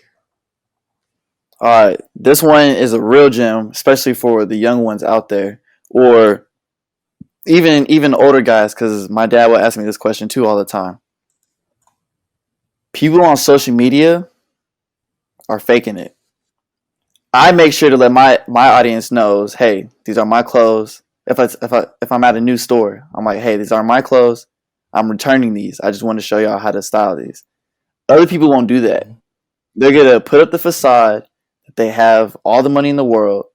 All right, this one is a real gem, especially for the young ones out there, or even older guys. Because my dad will ask me this question too all the time. People on social media are faking it. I make sure to let my audience knows, hey, these are my clothes. If I'm at a new store, I'm like, hey, these are my clothes. I'm returning these. I just want to show y'all how to style these. Other people won't do that. They're gonna put up the facade that they have all the money in the world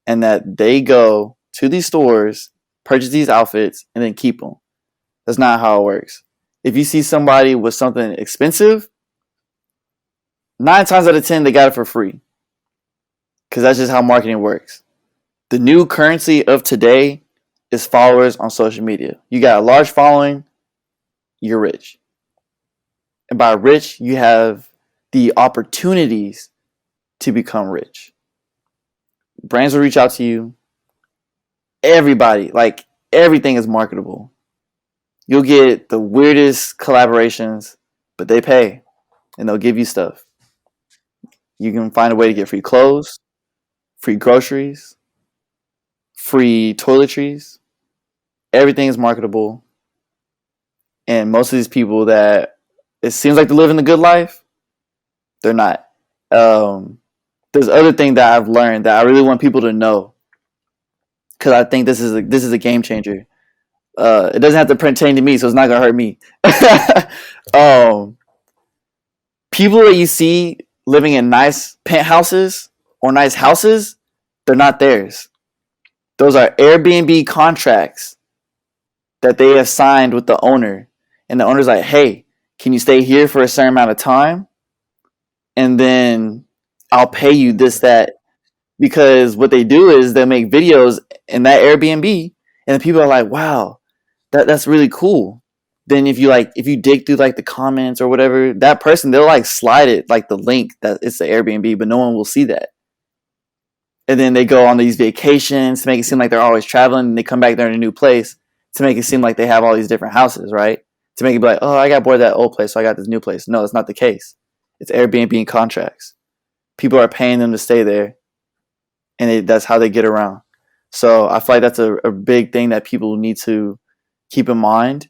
and that they go to these stores, purchase these outfits, and then keep them. That's not how it works. If you see somebody with something expensive, 9 times out of 10 they got it for free. Because that's just how marketing works. The new currency of today is followers on social media. You got a large following, you're rich. And by rich, you have the opportunities to become rich. Brands will reach out to you. Everybody, like everything is marketable. You'll get the weirdest collaborations, but they pay and they'll give you stuff. You can find a way to get free clothes, free groceries, free toiletries. Everything is marketable. And most of these people that it seems like they're living the good life, they're not. There's other thing that I've learned that I really want people to know, because I think this is a game changer. It doesn't have to pertain to me, so it's not gonna hurt me. People that you see living in nice penthouses or nice houses, they're not theirs. Those are Airbnb contracts that they have signed with the owner, and the owner's like, "Hey, can you stay here for a certain amount of time, and then I'll pay you this, that." Because what they do is they make videos in that Airbnb, and people are like, "Wow, that's really cool." Then if you dig through like the comments or whatever, that person, they'll like slide it like the link that it's the Airbnb, but no one will see that. And then they go on these vacations to make it seem like they're always traveling, and they come back there in a new place to make it seem like they have all these different houses, right? To make it be like, "Oh, I got bored of that old place, so I got this new place." No, that's not the case. It's Airbnb contracts. People are paying them to stay there, and that's how they get around. So I feel like that's a big thing that people need to keep in mind,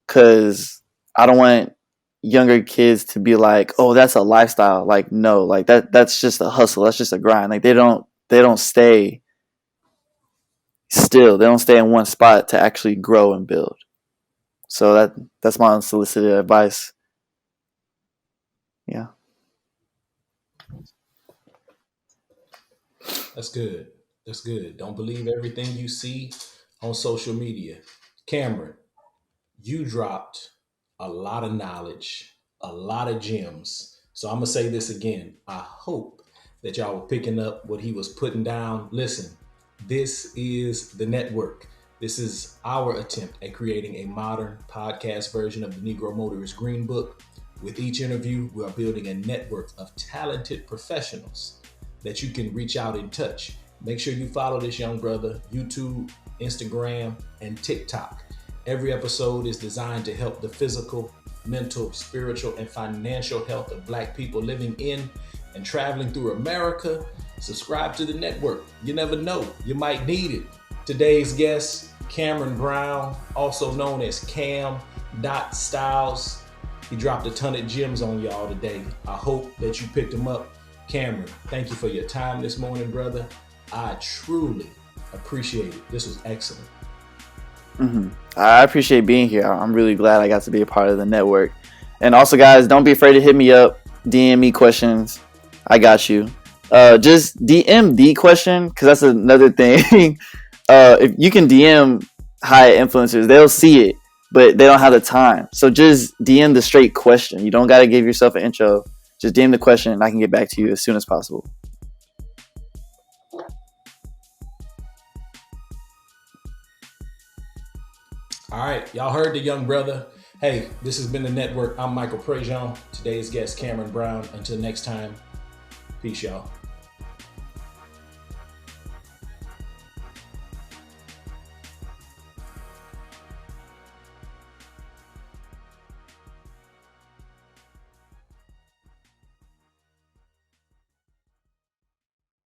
because I don't want younger kids to be like, "Oh, that's a lifestyle." Like, no, like that's just a hustle. That's just a grind. Like they don't stay still. They don't stay in one spot to actually grow and build. So that's my unsolicited advice. Yeah. That's good. That's good. Don't believe everything you see on social media. Cameron, you dropped a lot of knowledge, a lot of gems. So I'm going to say this again. I hope that y'all were picking up what he was putting down. Listen, this is the network. This is our attempt at creating a modern podcast version of the Negro Motorist Green Book. With each interview, we are building a network of talented professionals that you can reach out and touch. Make sure you follow this young brother, YouTube, Instagram, and TikTok. Every episode is designed to help the physical, mental, spiritual, and financial health of Black people living in and traveling through America. Subscribe to the network. You never know, you might need it. Today's guest, Cameron Brown, also known as Cam.Stylez. He dropped a ton of gems on y'all today. I hope that you picked them up. Cameron, thank you for your time this morning, brother. I truly appreciate it. This was excellent. I appreciate being here. I'm really glad I got to be a part of the network. And also, guys, don't be afraid to hit me up, DM me questions. I got you. Just DM the question, because that's another thing. if you can DM high influencers, they'll see it, but they don't have the time. So just DM the straight question. You don't got to give yourself an intro. Just DM the question, and I can get back to you as soon as possible. All right, y'all heard the young brother. Hey, this has been the network. I'm Michael Prejean. Today's guest, Cameron Brown. Until next time, peace, y'all.